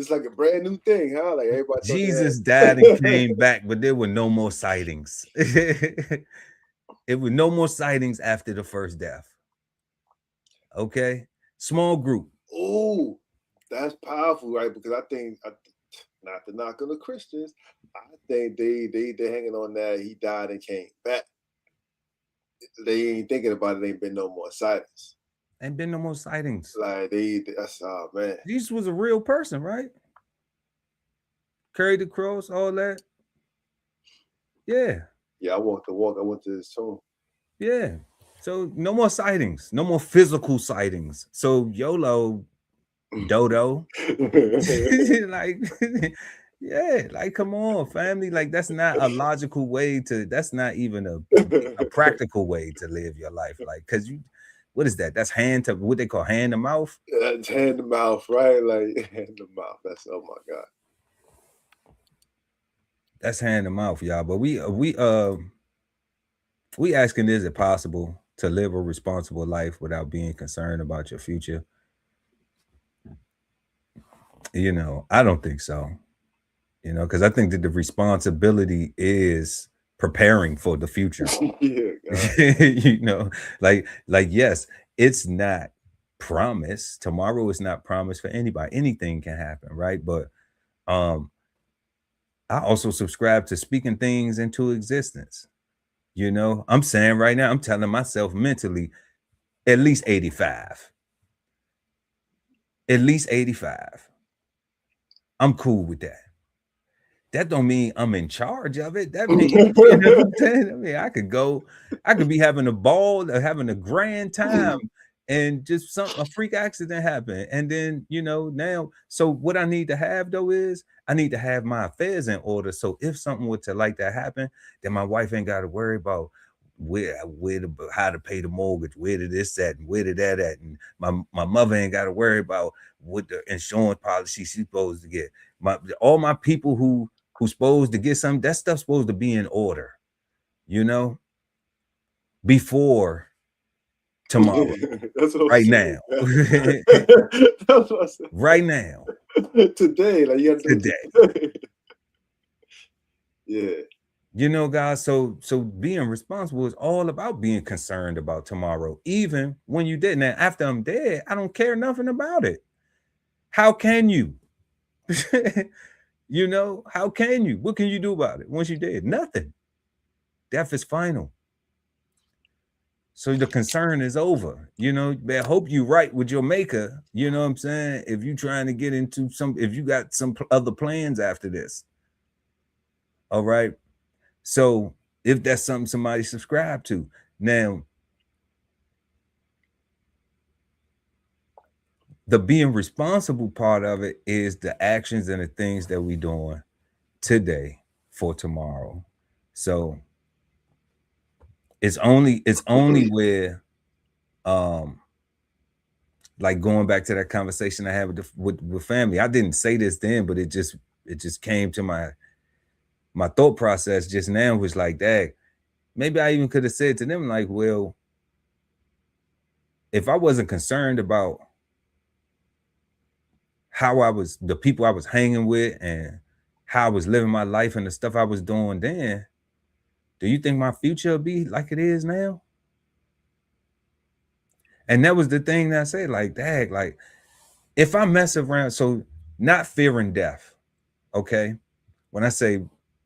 like a brand new thing, huh? Like everybody thought they Jesus died and had. came back, but there were no more sightings. It was no more sightings after the first death. Okay, small group. Oh, that's powerful, right? Because I think, not to knock on the Christians, I think they hanging on that he died and came back. They ain't thinking about it. Ain't been no more sightings. Ain't been no more sightings. Like that's oh man. Jesus was a real person, right? Carried the cross, all that. Yeah. Yeah, I walked the walk. I went to his tomb. Yeah. So no more sightings, no more physical sightings. So YOLO, Dodo, like, yeah, like come on, family. Like that's not a logical way to. That's not even a practical way to live your life. Like, cause you, what is that? That's hand to what they call hand to mouth. That's hand to mouth, right? Like hand to mouth. That's oh my god. That's hand to mouth, y'all. But we asking, is it possible to live a responsible life without being concerned about your future? You know, I don't think so. You know, because I think that the responsibility is preparing for the future. Yeah, you know, like yes, it's not promised. Tomorrow is not promised for anybody. Anything can happen, right? But I also subscribe to speaking things into existence. You know, I'm saying right now, I'm telling myself mentally, at least 85. At least 85. I'm cool with that. That don't mean I'm in charge of it. That means, you know what I'm saying? I mean, I could be having a ball, having a grand time, and just a freak accident happen. And then, you know, now, so what I need to have though is I need to have my affairs in order. So if something were to like that happen, then my wife ain't got to worry about how to pay the mortgage, where did this at, and where did that at, and my mother ain't got to worry about what the insurance policy she's supposed to get. All my people who's supposed to get something, that stuff's supposed to be in order, you know, before tomorrow. That's what right saying. now. That's what I'm saying. Right now. Today, like you have to do it today. Yeah. You know, guys, so being responsible is all about being concerned about tomorrow, even when you did. Now, after I'm dead, I don't care nothing about it. How can you? You know, how can you? What can you do about it once you're dead? Nothing. Death is final. So the concern is over. You know, I hope you right with your maker. You know what I'm saying? If you trying to get into if you got some other plans after this. All right. So if that's something somebody subscribe to. Now, the being responsible part of it is the actions and the things that we doing today for tomorrow. So it's only where like going back to that conversation I had with family. I didn't say this then, but it just came to my thought process just now, was like, dang, maybe I even could have said to them, like, well, if I wasn't concerned about how the people I was hanging with and how I was living my life and the stuff I was doing then, do you think my future will be like it is now? And that was the thing that I said, like, dang, like, if I mess around, so not fearing death, okay? When I say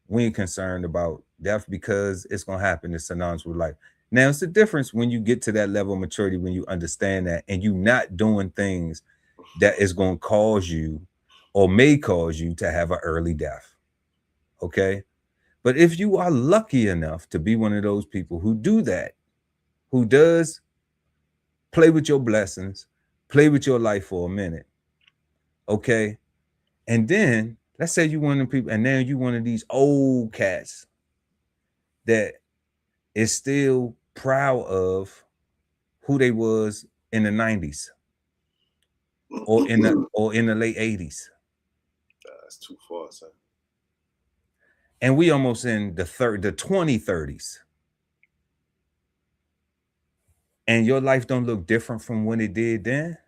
we ain't concerned about death because it's gonna happen, it's synonymous with life. Now, it's the difference when you get to that level of maturity, when you understand that and you not doing things that is gonna cause you or may cause you to have an early death, okay? But if you are lucky enough to be one of those people who do that, who does play with your blessings, play with your life for a minute, okay? And then let's say you one of the people, and now you one of these old cats that is still proud of who they was in the 90s or in the late 80s. That's too far, son. And we almost in the 2030s. And your life don't look different from when it did then.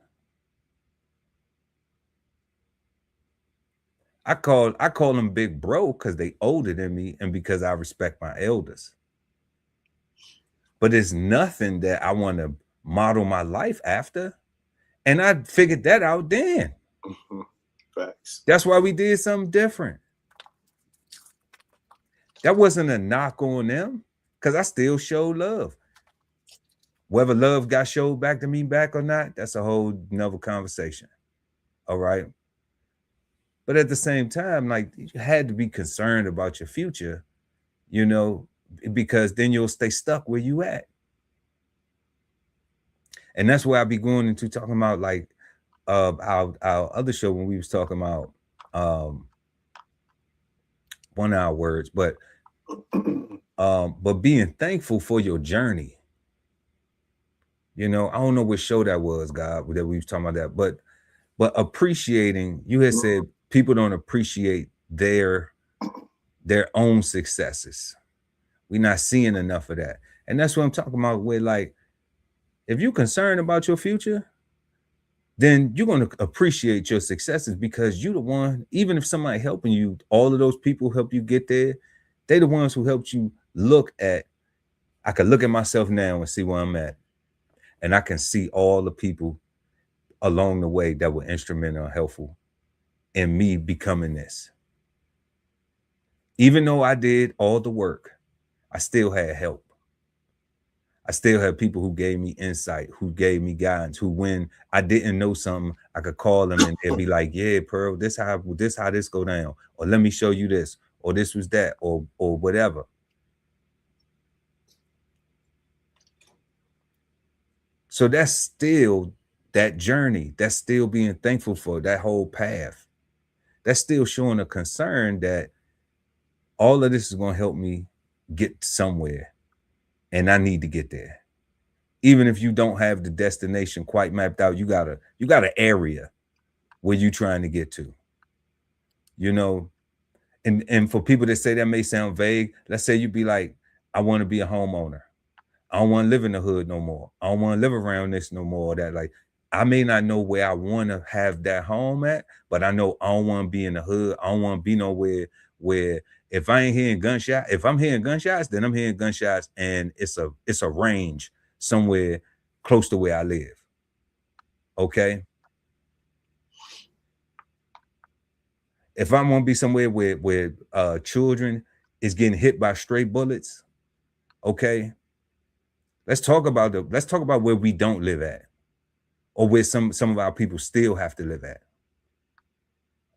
I call them big bro because they older than me and because I respect my elders. But it's nothing that I want to model my life after. And I figured that out then. Facts. That's why we did something different. That wasn't a knock on them because I still show love. Whether love got showed back to me back or not, that's a whole nother conversation. All right. But at the same time, like, you had to be concerned about your future, you know, because then you'll stay stuck where you at. And that's where I be going into talking about, like, our other show when we was talking about 1 hour words, but being thankful for your journey. You know, I don't know what show that was, God, that we was talking about that, but appreciating, you had said people don't appreciate their own successes. We're not seeing enough of that. And that's what I'm talking about with, like, if you're concerned about your future, then you're going to appreciate your successes because you're the one, even if somebody helping you, all of those people help you get there, they're the ones who helped you look at, I can look at myself now and see where I'm at. And I can see all the people along the way that were instrumental and helpful in me becoming this. Even though I did all the work, I still had help. I still had people who gave me insight, who gave me guidance, who, when I didn't know something, I could call them and they'd be like, yeah, Pearl, this how this go down, or let me show you this, or this was that, or whatever. So that's still that journey. That's still being thankful for that whole path. That's still showing a concern that all of this is going to help me get somewhere. And I need to get there. Even if you don't have the destination quite mapped out, you got an area where you're trying to get to. You know, and for people that say that may sound vague, let's say you be like, I want to be a homeowner. I don't want to live in the hood no more. I don't want to live around this no more. That, like, I may not know where I want to have that home at, but I know I don't want to be in the hood. I don't want to be nowhere where if I ain't hearing gunshots, if I'm hearing gunshots, then I'm hearing gunshots, and it's a range somewhere close to where I live. Okay. If I want to be somewhere where children is getting hit by stray bullets, okay, let's talk about where we don't live at, or where some of our people still have to live at.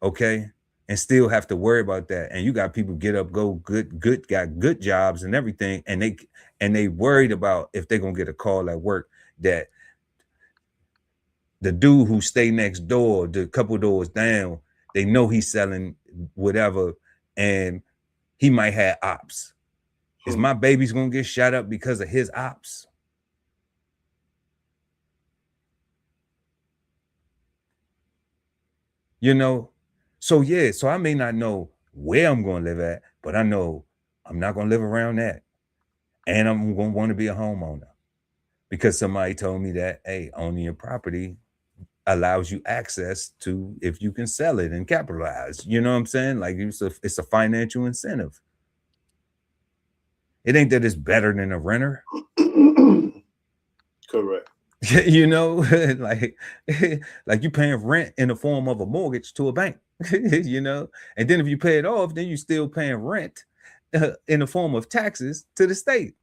Okay, and still have to worry about that. And you got people get up, go good, got good jobs and everything, and they worried about if they're gonna get a call at work that the dude who stay next door, the couple doors down, they know he's selling whatever, and he might have ops. Is my baby's gonna get shot up because of his ops? You know, so yeah, so I may not know where I'm gonna live at, but I know I'm not gonna live around that, and I'm gonna want to be a homeowner because somebody told me that, hey, owning your property allows you access to if you can sell it and capitalize. You know what I'm saying? Like it's a financial incentive. It ain't that it's better than a renter. Correct. You know, like you paying rent in the form of a mortgage to a bank. You know, and then if you pay it off, then you still paying rent in the form of taxes to the state.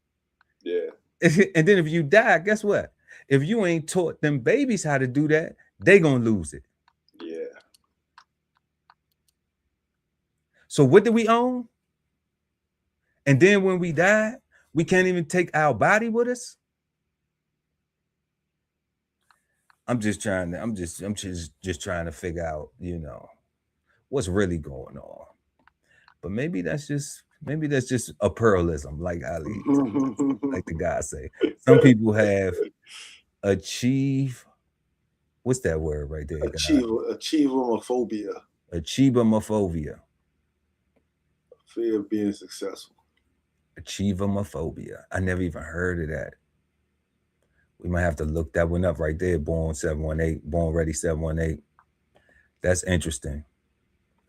Yeah. And then if you die, guess what? If you ain't taught them babies how to do that, they gonna lose it. Yeah. So what do we own? And then when we die, we can't even take our body with us. I'm just trying to figure out, you know, what's really going on. But maybe that's just a pluralism, like Ali, like the guy say. Some people have achieve. What's that word right there? Achievomophobia. Achievomophobia. Fear of being successful. Achievomophobia. I never even heard of that. We might have to look that one up right there. Born 718, Born Ready 718. That's interesting.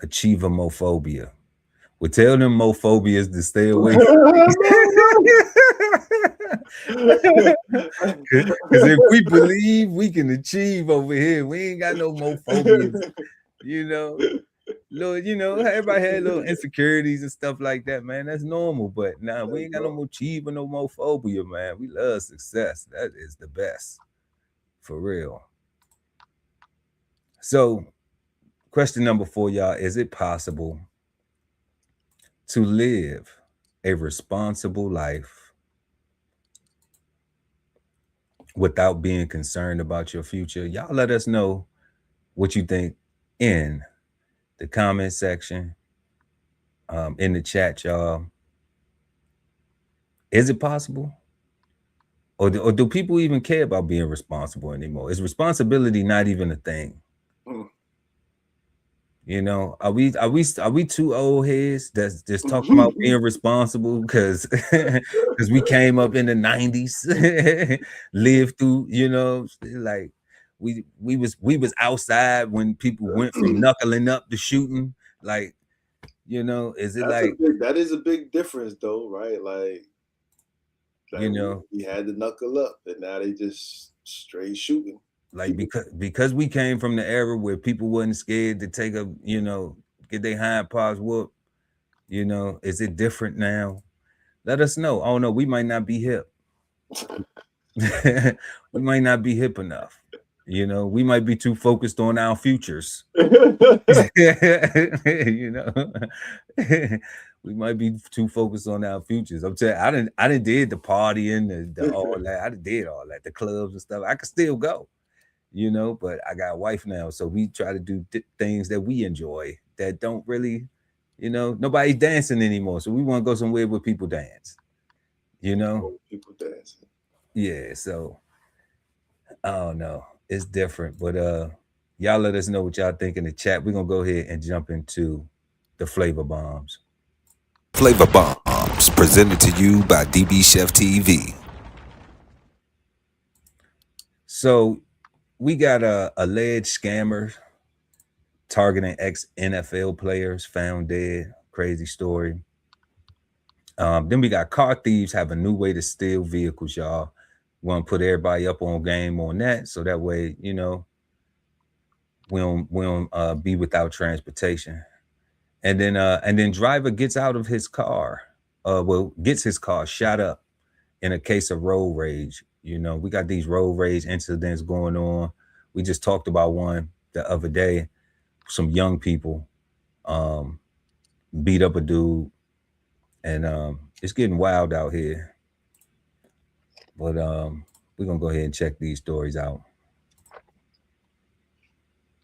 Achievomophobia. Well, tell them mophobias to stay away. Because if we believe we can achieve over here, we ain't got no mophobias. You know, Lord, you know, everybody had little insecurities and stuff like that, man. That's normal. But nah, we ain't got no mochiva, no mophobia, man. We love success. That is the best. For real. So, question number 4, y'all. Is it possible to live a responsible life without being concerned about your future? Y'all let us know what you think in the comment section, in the chat, y'all. Is it possible? Or do people even care about being responsible anymore? Is responsibility not even a thing? You know, are we two old heads that's just talking about being responsible because we came up in the 90s, lived through, you know, like we was outside when people went from knuckling up to shooting, like, you know, is it that is a big difference though, right? Like you know, we had to knuckle up, and now they just straight shooting. Like because we came from the era where people wasn't scared to take a, you know, get their hind paws whooped. You know, is it different now? Let us know. Oh no, we might not be hip. We might not be hip enough. You know, we might be too focused on our futures. You know, we might be too focused on our futures. I'm telling you, I didn't did the partying, the all that. I did all that, the clubs and stuff. I could still go, you know, but I got a wife now, so we try to do things that we enjoy that don't really, you know, nobody's dancing anymore. So we want to go somewhere where people dance, you know, people dancing. Yeah, so I don't know. It's different, but y'all let us know what y'all think in the chat. We're gonna go ahead and jump into the flavor bombs. Flavor bombs presented to you by DBCHEFTV. So we got alleged scammers targeting ex-NFL players found dead. Crazy story. Then we got car thieves have a new way to steal vehicles, y'all. Want to put everybody up on game on that, so that way, you know, we don't be without transportation. And then driver gets out of his car, gets his car shot up in a case of road rage. You know, we got these road rage incidents going on. We just talked about one the other day. Some young people beat up a dude, and it's getting wild out here. But we're gonna go ahead and check these stories out.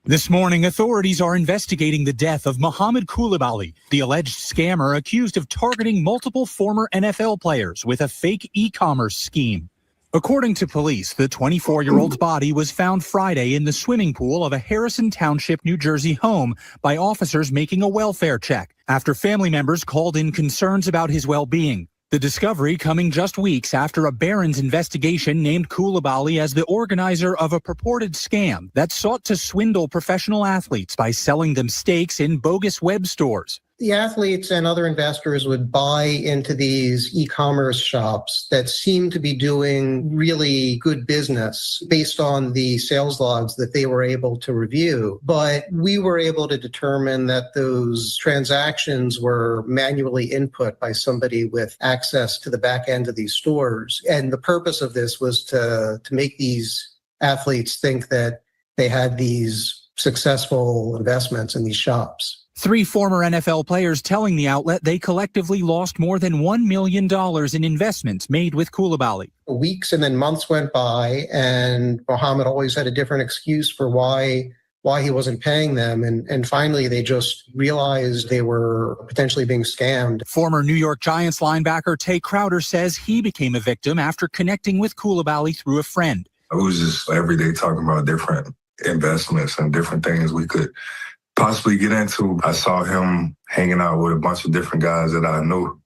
This morning, authorities are investigating the death of Mohamed Koulibaly, the alleged scammer accused of targeting multiple former NFL players with a fake e-commerce scheme. According to police, the 24-year-old's body was found Friday in the swimming pool of a Harrison Township, New Jersey home by officers making a welfare check after family members called in concerns about his well-being. The discovery coming just weeks after a Barron's investigation named Koulibaly as the organizer of a purported scam that sought to swindle professional athletes by selling them stakes in bogus web stores. The athletes and other investors would buy into these e-commerce shops that seem to be doing really good business based on the sales logs that they were able to review. But we were able to determine that those transactions were manually input by somebody with access to the back end of these stores. And the purpose of this was to make these athletes think that they had these successful investments in these shops. 3 former NFL players telling the outlet they collectively lost more than $1 million in investments made with Koulibaly. Weeks and then months went by, and Mohamed always had a different excuse for why he wasn't paying them. And finally, they just realized they were potentially being scammed. Former New York Giants linebacker Tay Crowder says he became a victim after connecting with Koulibaly through a friend. I was just every day talking about different investments and different things we could possibly get into. I saw him hanging out with a bunch of different guys that I knew,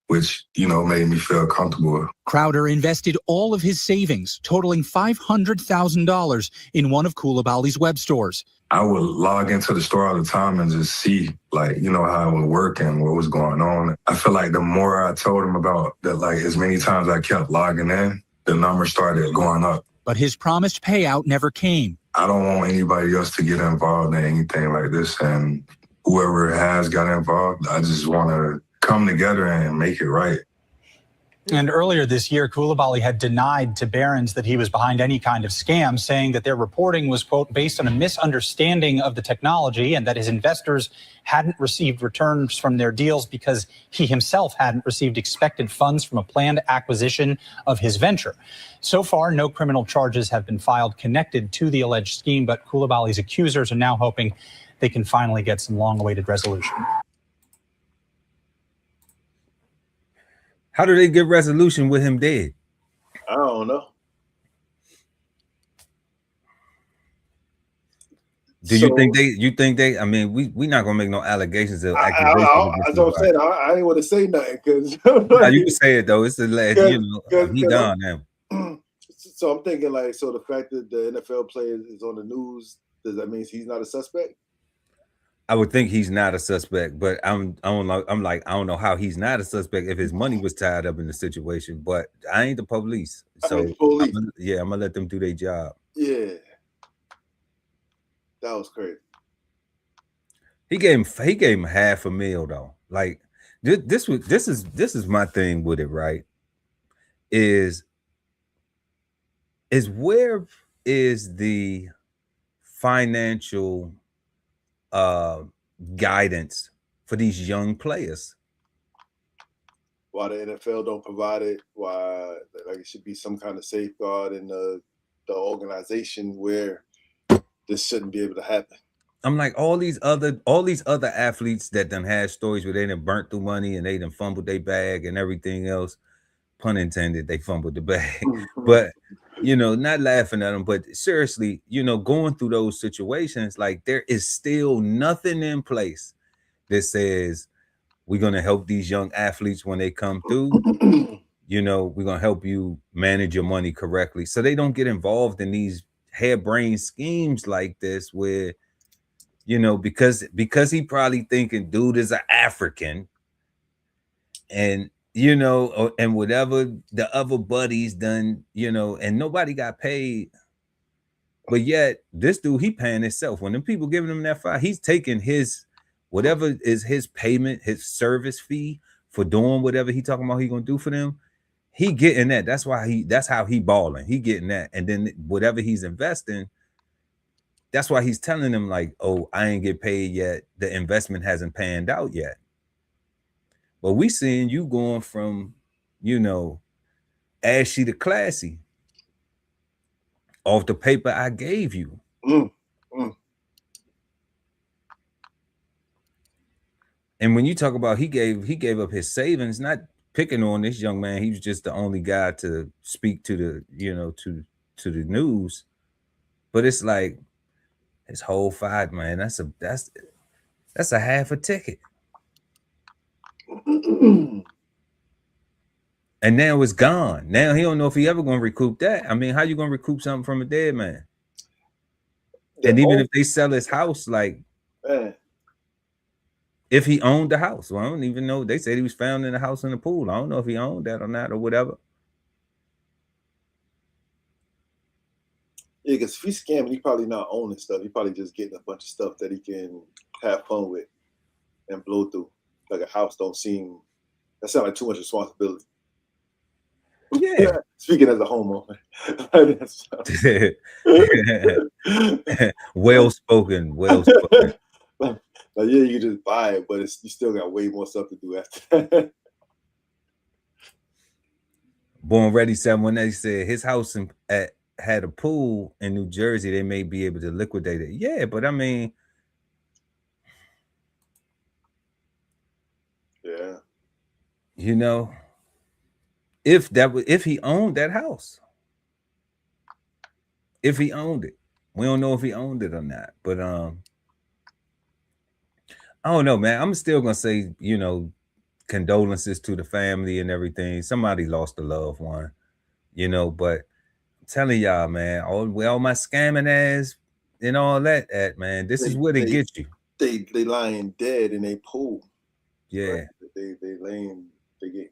which, made me feel comfortable. Crowder invested all of his savings, totaling $500,000 in one of Koulibaly's web stores. I would log into the store all the time and just see, how it would work and what was going on. I feel like the more I told him about that, as many times I kept logging in, the numbers started going up. But his promised payout never came. I don't want anybody else to get involved in anything like this. And whoever has got involved, I just want to come together and make it right. And earlier this year, Koulibaly had denied to Barron's that he was behind any kind of scam, saying that their reporting was, quote, based on a misunderstanding of the technology and that his investors hadn't received returns from their deals because he himself hadn't received expected funds from a planned acquisition of his venture. So far, no criminal charges have been filed connected to the alleged scheme, but Koulibaly's accusers are now hoping they can finally get some long-awaited resolution. How do they get resolution with him dead? I don't know. You think they? I mean, we not gonna make no allegations of accusations. As I was saying, I ain't want to say nothing because you can say it though. It's the last, he gone now. So I'm thinking so the fact that the NFL player is on the news, does that mean he's not a suspect? I would think he's not a suspect, but I don't know how he's not a suspect if his money was tied up in the situation. But I ain't the police, so I'm gonna let them do their job. Yeah, that was crazy. He gave him $500,000 though. Like this is my thing with it, right? Is where is the financial guidance for these young players? Why the NFL don't provide it? Why it should be some kind of safeguard in the organization where this shouldn't be able to happen. I'm like all these other athletes that done had stories where they done burnt through money and they done fumbled their bag and everything else. Pun intended, they fumbled the bag. But not laughing at them, but seriously, going through those situations, there is still nothing in place that says we're going to help these young athletes when they come through. We're going to help you manage your money correctly so they don't get involved in these harebrained schemes like this where, because he probably thinking dude is an African and and whatever the other buddies done, and nobody got paid. But yet this dude, he paying himself. When them people giving him that fine, he's taking his, whatever is his payment, his service fee for doing whatever he talking about he gonna do for them. he getting that. That's how he balling. He getting that. And then whatever he's investing, that's why he's telling them like, oh, I ain't get paid yet. The investment hasn't panned out yet. But we seeing you going from, you know, ashy to classy off the paper I gave you. And when you talk about he gave up his savings, not picking on this young man, he was just the only guy to speak to the, you know, to the news. But it's like his whole fight, man, that's a half a ticket. And now it's gone. Now he don't know if he ever gonna recoup that. I mean, how you gonna recoup something from a dead man? And even if they sell his house, like, if he owned the house, well, I don't even know. They said he was found in the house in the pool. I don't know if he owned that or not or whatever. Yeah, because if he's scamming, he probably not owning stuff. He probably just getting a bunch of stuff that he can have fun with and blow through. Like a house don't seem, that sounds like too much responsibility. Yeah. Speaking as a homeowner. Well spoken. Like, yeah, you can just buy it, but you still got way more stuff to do after that. Born Ready 718 said his house had a pool in New Jersey. They may be able to liquidate it. Yeah, but I mean, yeah, you know, if he owned that house, if he owned it, we don't know if he owned it or not. But I don't know, man. I'm still gonna say, you know, condolences to the family and everything. Somebody lost a loved one, you know. But I'm telling y'all, man, all my scamming ass and all that, man, this is where they get you. They lying dead in a pool. Yeah, right? They get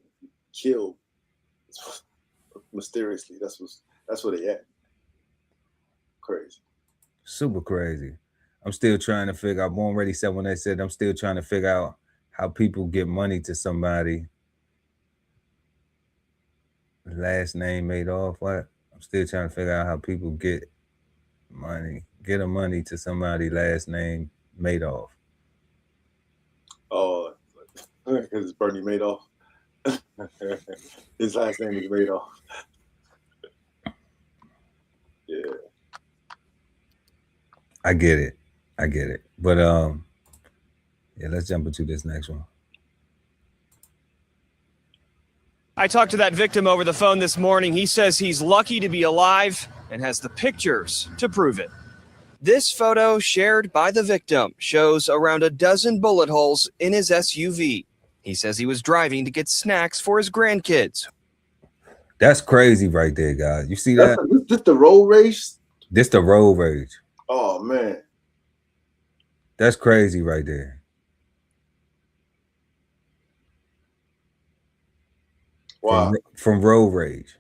killed mysteriously. That's where they at. Crazy. Super crazy. I'm still trying to figure out. Born Ready 718 said I'm still trying to figure out how people get money to somebody. Last name made off. What? I'm still trying to figure out how people get money to somebody last name Madoff. Oh, because it's Bernie Madoff. His last name is Madoff. Yeah. I get it. But yeah, let's jump into this next one. I talked to that victim over the phone this morning. He says he's lucky to be alive and has the pictures to prove it. This photo shared by the victim shows around a dozen bullet holes in his SUV. He says he was driving to get snacks for his grandkids. That's crazy right there, guys. You see that? This the road rage? This the road rage. Oh, man. That's crazy right there. Wow. From road rage.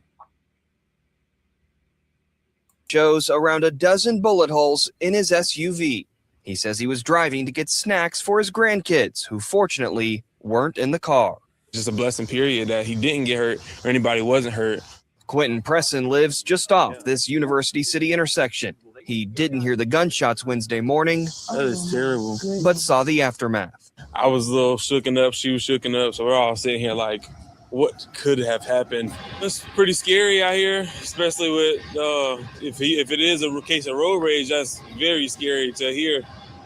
Shows around a dozen bullet holes in his SUV. He says he was driving to get snacks for his grandkids, who fortunately weren't in the car. Just a blessing, period, that he didn't get hurt or anybody wasn't hurt. Quentin Presson lives just off this University City intersection. He didn't hear the gunshots Wednesday morning. That is terrible. But saw the aftermath. I was a little shooken up. She was shooken up. So we're all sitting here like, what could have happened? It's pretty scary out here, especially with if it is a case of road rage. That's very scary to hear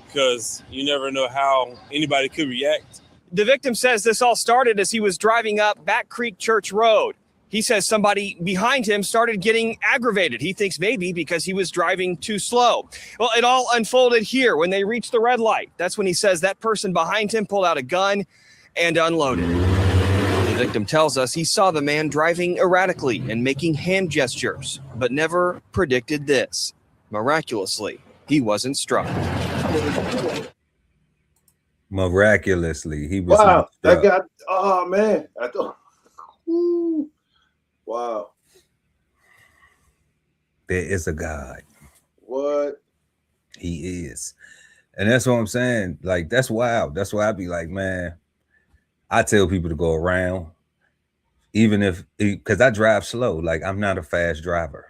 because you never know how anybody could react. The victim says this all started as he was driving up Back Creek Church Road. He says somebody behind him started getting aggravated. He thinks maybe because he was driving too slow. Well, it all unfolded here when they reached the red light. That's when he says that person behind him pulled out a gun and unloaded. The victim tells us he saw the man driving erratically and making hand gestures, but never predicted this. Miraculously, he wasn't struck. Miraculously, he was. Wow, that guy. Oh man, I thought. Wow. There is a God. What? He is. And that's what I'm saying. Like, that's wild. That's why I be like, man, I tell people to go around. even if, because I drive slow, like I'm not a fast driver.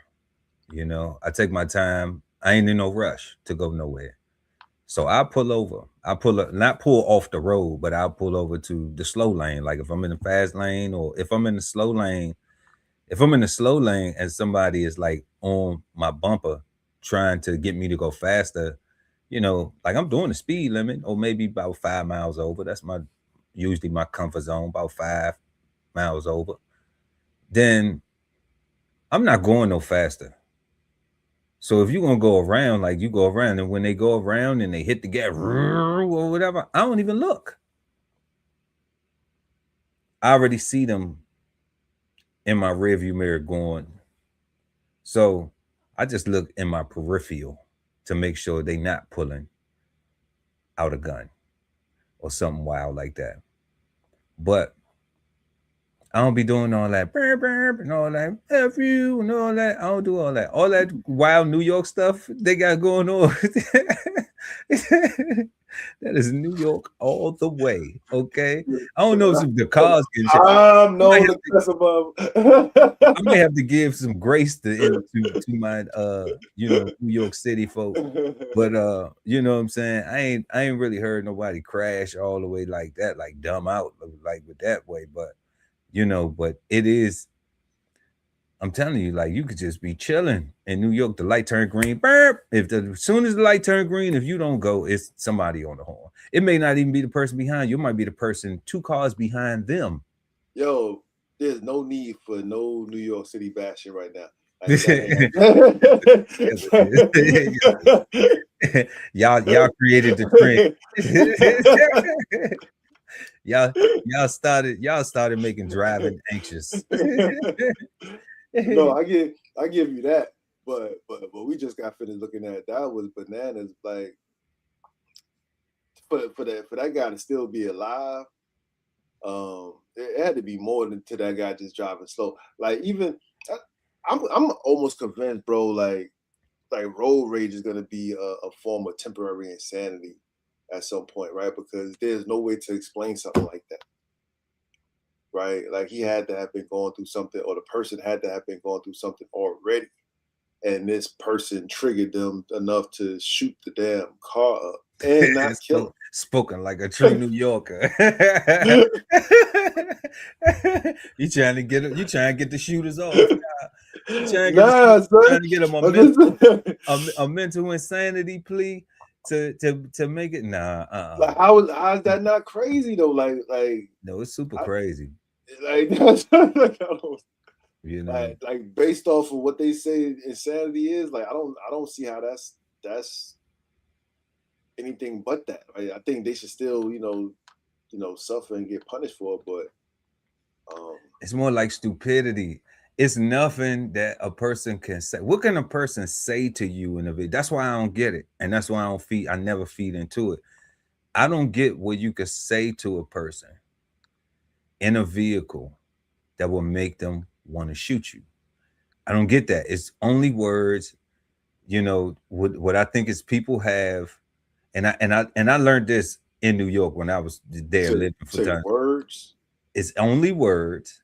You know, I take my time. I ain't in no rush to go nowhere. So I pull over. Not pull off the road, but I'll pull over to the slow lane. Like if I'm in the fast lane, or if I'm in the slow lane, and somebody is like on my bumper trying to get me to go faster, you know, like I'm doing the speed limit, or maybe about 5 miles over. That's usually my comfort zone, about 5 miles over. Then I'm not going no faster. So if you're gonna go around, like you go around, and when they go around and they hit the gas or whatever, I don't even look. I already see them in my rearview mirror going. So I just look in my peripheral to make sure they not pulling out a gun or something wild like that. But I don't be doing all that burp, burp, and all that F you and all that. I don't do all that. All that wild New York stuff they got going on. That is New York all the way. Okay. I don't know if the cars getting shit. I'm known to press above. I may have to give some grace to my you know, New York City folks. But you know what I'm saying? I ain't really heard nobody crash all the way like that, like dumb out like with that way. But you know, but it is, I'm telling you, like you could just be chilling in New York. The light turned green. Burp. As soon as the light turned green, if you don't go, it's somebody on the horn. It may not even be the person behind you. It might be the person 2 cars behind them. Yo, there's no need for no New York City bashing right now. Y'all created the trend. y'all started making driving anxious. No, I give you that, but we just got finished looking at that was bananas. Like for that guy to still be alive, it had to be more than to that guy just driving slow. Like even I'm almost convinced, bro. Like road rage is gonna be a form of temporary insanity at some point, right? Because there's no way to explain something like that, right? Like he had to have been going through something, or the person had to have been going through something already, and this person triggered them enough to shoot the damn car up and not kill him. Spoken like a true New Yorker. You trying to get the shooters off. Trying to get them a mental insanity plea to make it. Like how is that not crazy though? Like no, it's super crazy. Like that's you know, like based off of what they say insanity is, like I don't see how that's anything but that. Right? I think they should still, you know, suffer and get punished for it, but it's more like stupidity. It's nothing that a person can say. What can a person say to you in a video? That's why I don't get it. And that's why I never feed into it. I don't get what you could say to a person in a vehicle that will make them want to shoot you. I don't get that. It's only words. You know, what I think is people have, and I learned this in New York when I was there living for time. Words. It's only words.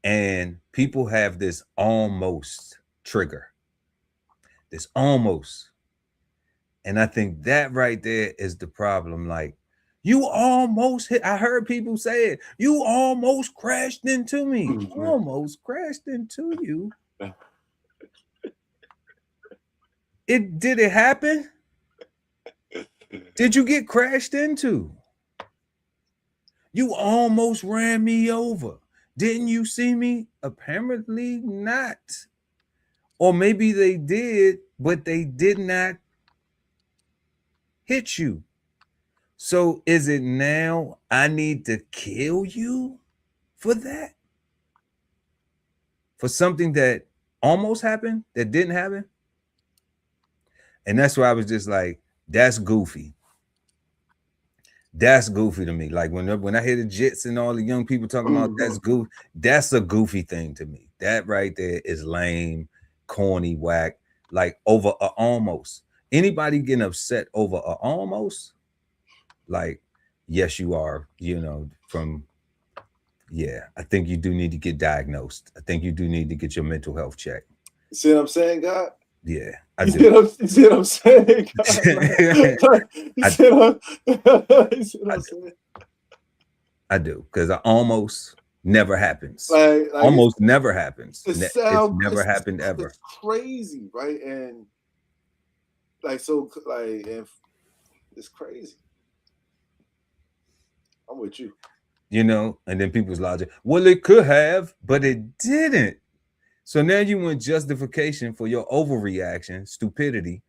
And people have this almost trigger, this almost. And I think that right there is the problem. Like, you almost hit. I heard people say it. You almost crashed into me. Mm-hmm. Almost crashed into you. Did it happen? Did you get crashed into? You almost ran me over. Didn't you see me? Apparently not. Or maybe they did, but they did not hit you. So is it now I need to kill you for that? For something that almost happened, that didn't happen? And that's why I was just like, that's goofy. That's goofy to me. Like when I hear the jits and all the young people talking about that's goofy, that's a goofy thing to me. That right there is lame, corny, whack. Like over a almost. Anybody getting upset over a almost? Like, yes, you are. You know, from Yeah, I think you do need to get diagnosed. I think you do need to get your mental health checked. You see what I'm saying, God? Yeah, I You do. see what I'm saying? You see what I'm saying? I do, because I almost never happens. Like almost never happens. It's never happened ever. It's crazy, right? And and it's crazy. I'm with you. You know, and then people's logic, well, it could have, but it didn't. So now you want justification for your overreaction, stupidity,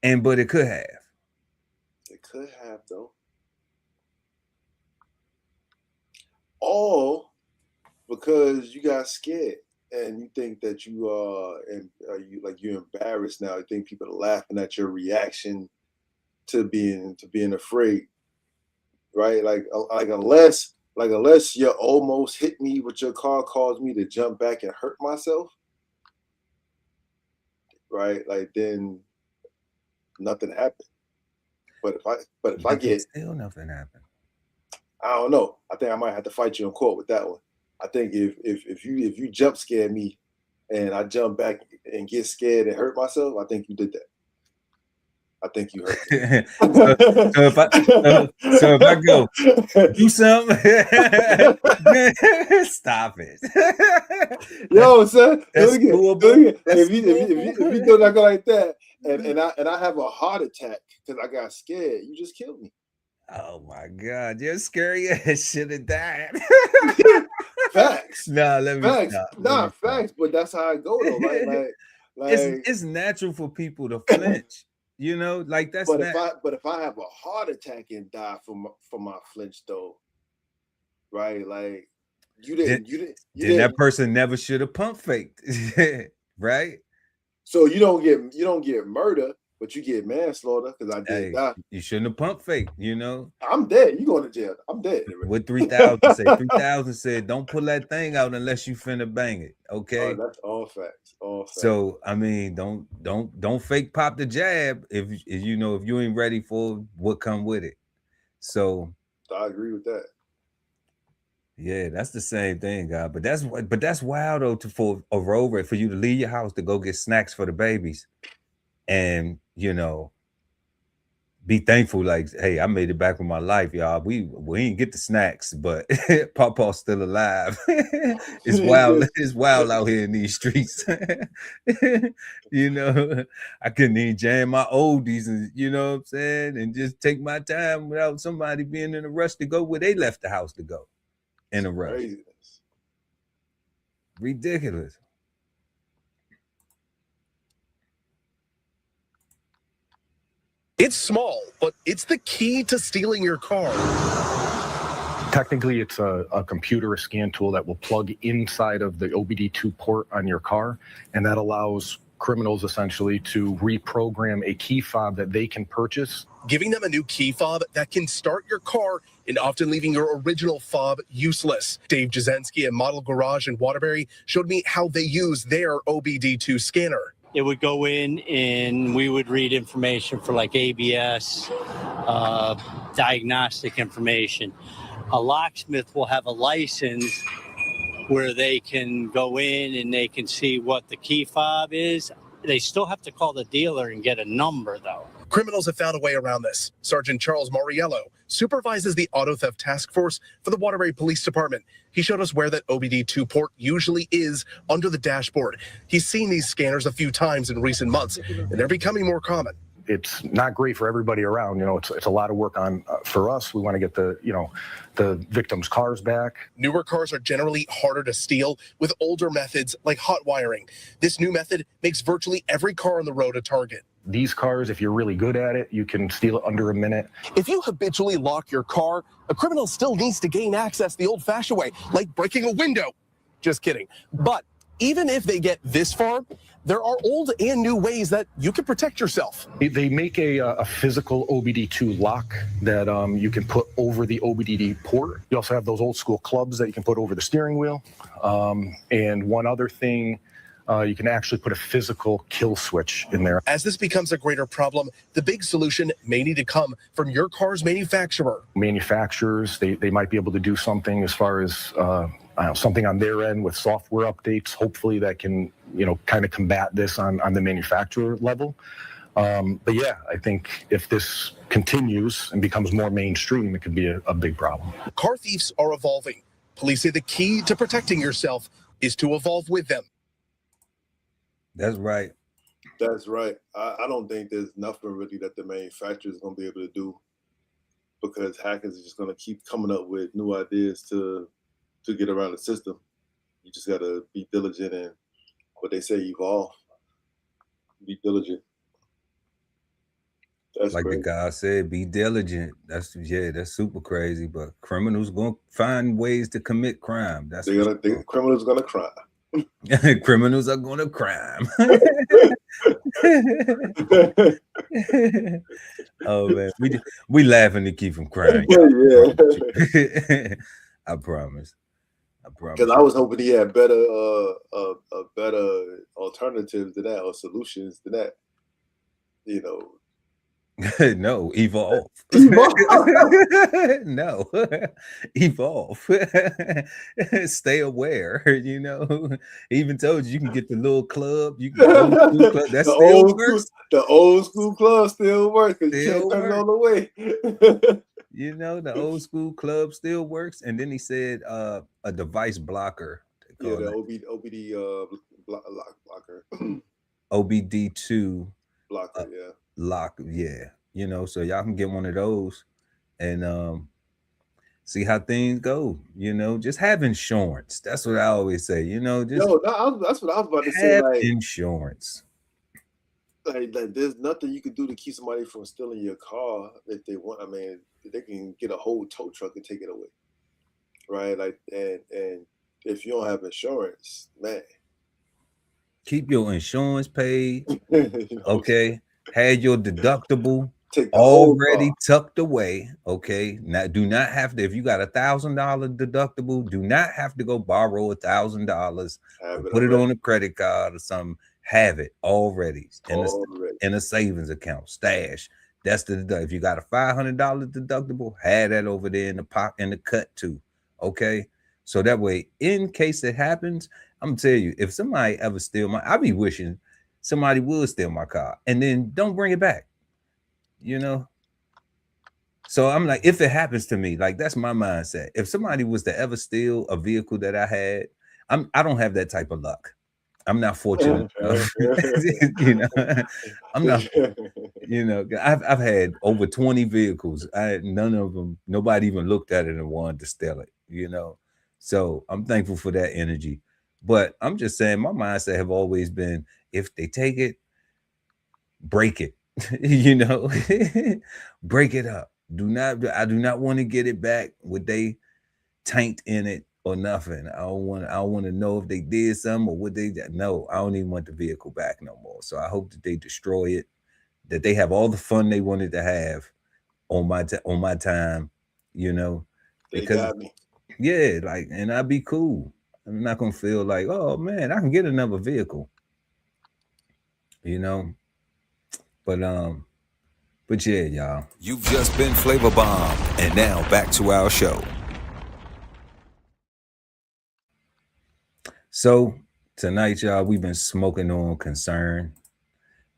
but it could have. It could have, though. All because you got scared and you think that you're embarrassed now. You think people are laughing at your reaction to being afraid, right? Like unless you almost hit me with your car, caused me to jump back and hurt myself, right? Like then nothing happened. But if I get still nothing happened. I don't know. I think I might have to fight you in court with that one. I think if you jump scare me and I jump back and get scared and hurt myself, I think you did that. I think you hurt me. so if I go do something, stop it. Yo, son, that's cool. If you do not go like that, and I have a heart attack because I got scared, you just killed me. Oh my God, you're scary as shit at that. Facts. No, let me facts. stop. Nah, facts. But that's how I go though, right? Like it's natural for people to flinch. You know, like that's. But if I have a heart attack and die from my flinch though, right? Like you didn't. That person never should have pump faked, right? So you don't get murder, but you get manslaughter because I did die. You shouldn't have pump faked. You know, I'm dead. You going to jail? I'm dead. What 3,000 say? 3,000 said, "Don't pull that thing out unless you finna bang it." Okay, that's all facts. All facts. So I mean, don't fake pop the jab if you ain't ready for what come with it. So I agree with that. Yeah, that's the same thing, God. But that's wild though for a road rage, for you to leave your house to go get snacks for the babies, and be thankful, like, hey, I made it back with my life, y'all. We ain't get the snacks, but Papa's still alive. It's wild. It's wild out here in these streets. I couldn't even jam my oldies, and you know what I'm saying, and just take my time without somebody being in a rush to go where they left the house to go in a rush. Craziness. Ridiculous. It's small, but it's the key to stealing your car. Technically, it's a computer, a scan tool that will plug inside of the OBD2 port on your car, and that allows criminals essentially to reprogram a key fob that they can purchase. Giving them a new key fob that can start your car and often leaving your original fob useless. Dave Jasinski at Model Garage in Waterbury showed me how they use their OBD2 scanner. It would go in and we would read information for like ABS, diagnostic information. A locksmith will have a license where they can go in and they can see what the key fob is. They still have to call the dealer and get a number though. Criminals have found a way around this. Sergeant Charles Mariello supervises the auto theft task force for the Waterbury Police Department. He showed us where that OBD2 port usually is under the dashboard. He's seen these scanners a few times in recent months, and they're becoming more common. It's not great for everybody around. It's a lot of work on for us. We want to get the victims' cars back. Newer cars are generally harder to steal with older methods like hot wiring. This new method makes virtually every car on the road a target. These cars, if you're really good at it, you can steal it under a minute. If you habitually lock your car, a criminal still needs to gain access the old-fashioned way, like breaking a window. Just kidding. But even if they get this far, there are old and new ways that you can protect yourself. They make a physical OBD2 lock that you can put over the OBD port. You also have those old school clubs that you can put over the steering wheel. And one other thing, you can actually put a physical kill switch in there. As this becomes a greater problem, the big solution may need to come from your car's manufacturer. Manufacturers, they might be able to do something as far as something on their end with software updates, hopefully that can, kind of combat this on the manufacturer level. But yeah, I think if this continues and becomes more mainstream, it could be a big problem. Car thieves are evolving. Police say the key to protecting yourself is to evolve with them. That's right. That's right. I don't think there's nothing really that the manufacturer is going to be able to do, because hackers are just going to keep coming up with new ideas to get around the system. You just got to be diligent and what they say, evolve. Be diligent. That's like crazy. The guy said, be diligent. That's super crazy. But criminals gonna find ways to commit crime. Criminals gonna crime. Criminals are gonna crime. Oh man, we laughing to keep from crying. Yeah. I promise. Because I was hoping he had better alternatives to that, or solutions to that. No, evolve. No, evolve. Stay aware. He even told you can get the little club. You can go to the club. That still works. The old school club still works because you can't turn it all the way. The old school club still works. And then he said a device blocker. Yeah, the OBD blocker. OBD2 blocker, yeah. Lock, yeah. So y'all can get one of those and see how things go. Just have insurance. That's what I always say. That's what I was about to say. Like insurance. Like there's nothing you can do to keep somebody from stealing your car if they want. I mean, they can get a whole tow truck and take it away, right? Like and if you don't have insurance, man, keep your insurance paid. Okay. Had your deductible already tucked away. Okay. Now do not have to, if you got $1,000 deductible, do not have to go borrow $1,000 or put it on a credit card or something. Have it already in a savings account, stash. That's if you got a $500 deductible, have that over there in the cut too. Okay. So that way, in case it happens, I'm gonna tell you, if somebody ever steal I be wishing somebody would steal my car and then don't bring it back, So I'm like, if it happens to me, like that's my mindset. If somebody was to ever steal a vehicle that I had, I don't have that type of luck. I'm not fortunate enough. I'm not, I've had over 20 vehicles. None of them, nobody even looked at it and wanted to steal it, So I'm thankful for that energy. But I'm just saying my mindset have always been, if they take it, break it, break it up. I do not want to get it back with they taint in it or nothing. I don't want to know if they did something or what they did. No, I don't even want the vehicle back no more. So I hope that they destroy it, that they have all the fun they wanted to have on my time, They got me. Yeah, and I'd be cool. I'm not gonna feel like, oh man, I can get another vehicle, But yeah, y'all. You've just been Flavor Bomb, and now back to our show. So tonight, y'all, we've been smoking on concern,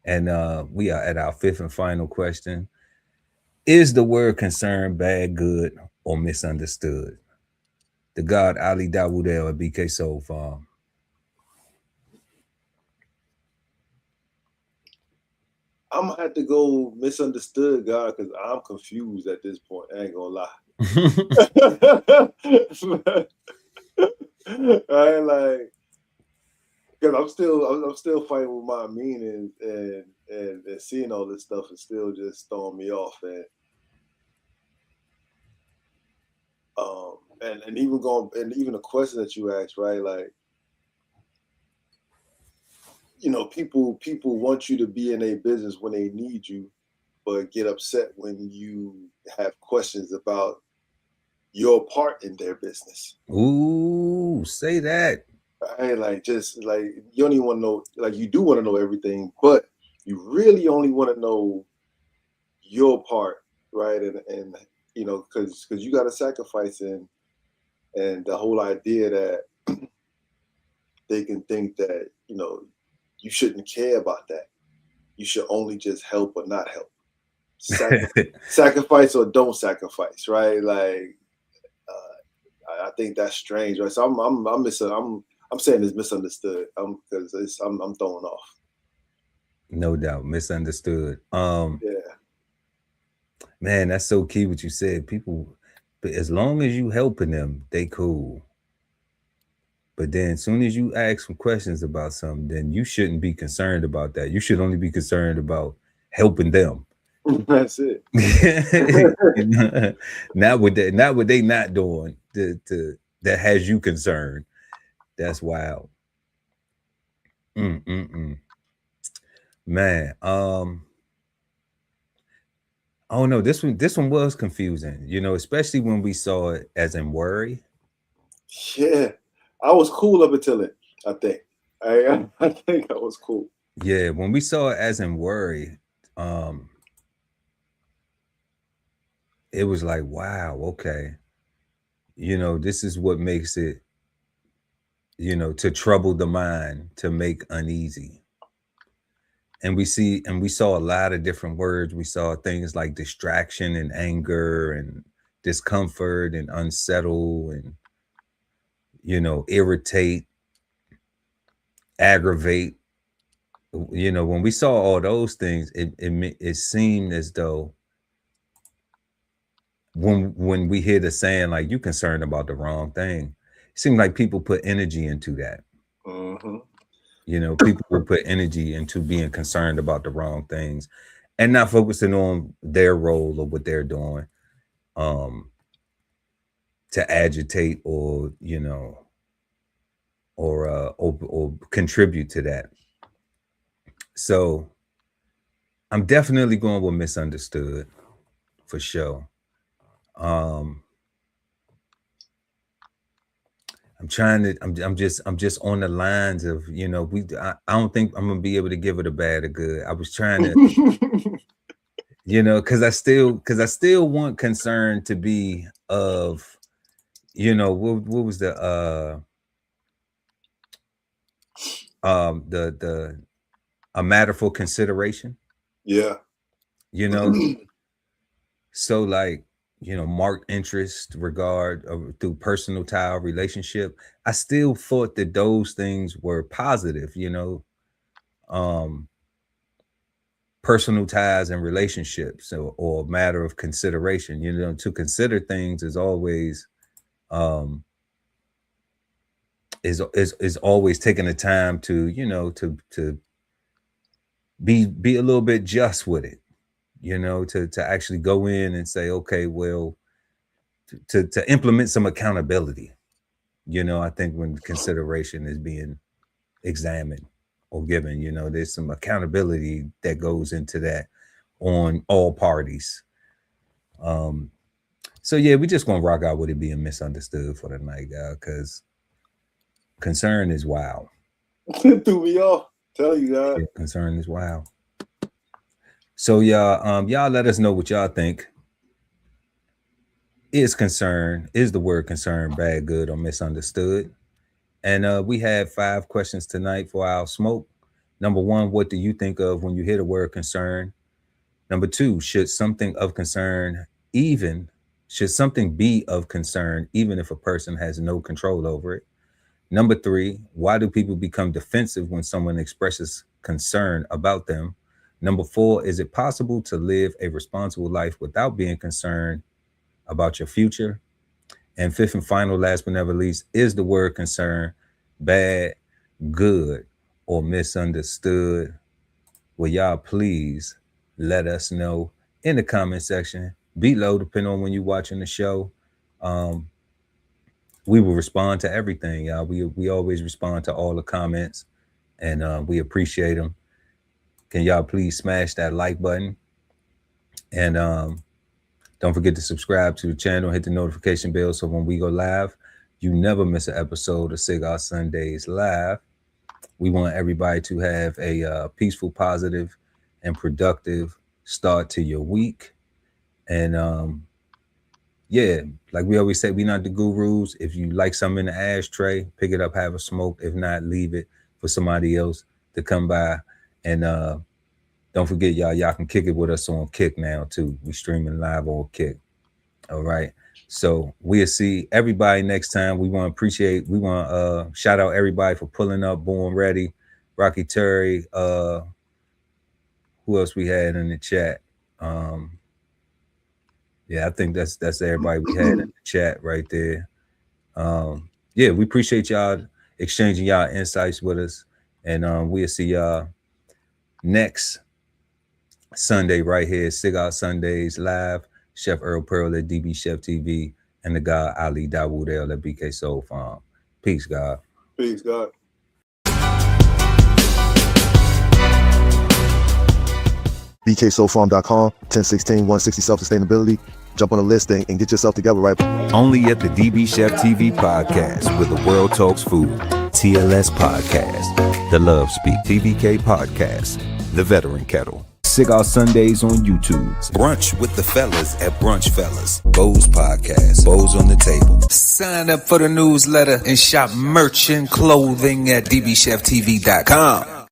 and we are at our fifth and final question. Is the word concern bad, good, or misunderstood? The God Ali Dawudel at BK Soul Farm. I'm gonna have to go misunderstood, God, because I'm confused at this point. I ain't gonna lie. Right, because I'm still fighting with my meaning and seeing all this stuff is still just throwing me off, and even the question that you asked, right? Like, people want you to be in a business when they need you, but get upset when you have questions about your part in their business. Ooh, say that. Right? Like, just like, you don't even want to know, like, you do want to know everything, but you really only want to know your part, right? And you know, because you got to sacrifice, and the whole idea that they can think that, you know, you shouldn't care about that. You should only just help or not help. Sacrifice or don't sacrifice, right? Like, I think that's strange, right? So I'm saying it's misunderstood. Because I'm throwing off. No doubt, misunderstood. Yeah. Man, that's so key what you said. People, but as long as you helping them, they cool. But then as soon as you ask some questions about something, then you shouldn't be concerned about that. You should only be concerned about helping them. That's it. Not what they not doing that has you concerned. That's wild. Man, oh no, this one was confusing, you know, especially when we saw it as in worry. Yeah, I was cool up until it. I think I was cool. Yeah, when we saw it as in worry, it was like, wow, okay, you know, this is what makes it, you know, to trouble the mind, to make uneasy. And we saw a lot of different words. We saw things like distraction and anger and discomfort and unsettle and, you know, irritate, aggravate. You know, when we saw all those things, it seemed as though when we hear the saying like, you concerned about the wrong thing, it seemed like people put energy into that. You know, people will put energy into being concerned about the wrong things and not focusing on their role or what they're doing to agitate or, you know, or contribute to that. So I'm definitely going with misunderstood for sure. I'm just on the lines of, you know, I don't think I'm gonna be able to give it a bad or good. I was trying to, you know, because I still want concern to be of, you know, what was the a matter for consideration. Yeah. You know, so like, you know, marked interest, regard through personal tie or relationship. I still thought that those things were positive, you know, personal ties and relationships or matter of consideration, you know, to consider things is always is always taking the time to, you know, to be a little bit just with it, you know, to actually go in and say, okay, well, to implement some accountability. You know, I think when consideration is being examined or given, you know, there's some accountability that goes into that on all parties. So yeah, we just gonna rock out with it being misunderstood for the night, guy, because concern is wild. Threw me off. Tell you guys. Yeah, concern is wild. So y'all let us know what y'all think. Is the word concern bad, good, or misunderstood? And we have 5 questions tonight for our smoke. Number 1, what do you think of when you hear the word concern? Number 2, should something be of concern even if a person has no control over it? Number 3, why do people become defensive when someone expresses concern about them? Number 4, is it possible to live a responsible life without being concerned about your future? And 5th and final, last but never least, is the word concern bad, good, or misunderstood? Will y'all please let us know in the comment section below, depending on when you're watching the show. We will respond to everything, y'all. We always respond to all the comments, and we appreciate them. Can y'all please smash that like button? And don't forget to subscribe to the channel, hit the notification bell so when we go live, you never miss an episode of Cigar Sundays Live. We want everybody to have a peaceful, positive, and productive start to your week. And yeah, like we always say, we're not the gurus. If you like something in the ashtray, pick it up, have a smoke. If not, leave it for somebody else to come by. And don't forget, y'all can kick it with us on Kick now too. We streaming live on Kick. All right. So we'll see everybody next time. We want to shout out everybody for pulling up, Born Ready, Rocky Terry. Who else we had in the chat? Yeah, I think that's everybody we had in the chat right there. Yeah, we appreciate y'all exchanging y'all insights with us. And we'll see y'all next Sunday right here, Cigar Sundays Live. Chef Earl Pearl at DBCHEFTV and the guy Ali Dawood L at BK Soul Farm. Peace, God. Peace, God. BKSoulFarm.com, 1016, 160 self-sustainability. Jump on the list and get yourself together, right? Only at the DB Chef TV podcast, where the world talks food. TLS podcast, The Love Speak, TVK podcast, The Veteran Kettle. Cigar Sundays on YouTube. Brunch with the fellas at Brunch Fellas. Bo's podcast. Bo's on the table. Sign up for the newsletter and shop merch and clothing at DBCHEFTV.com.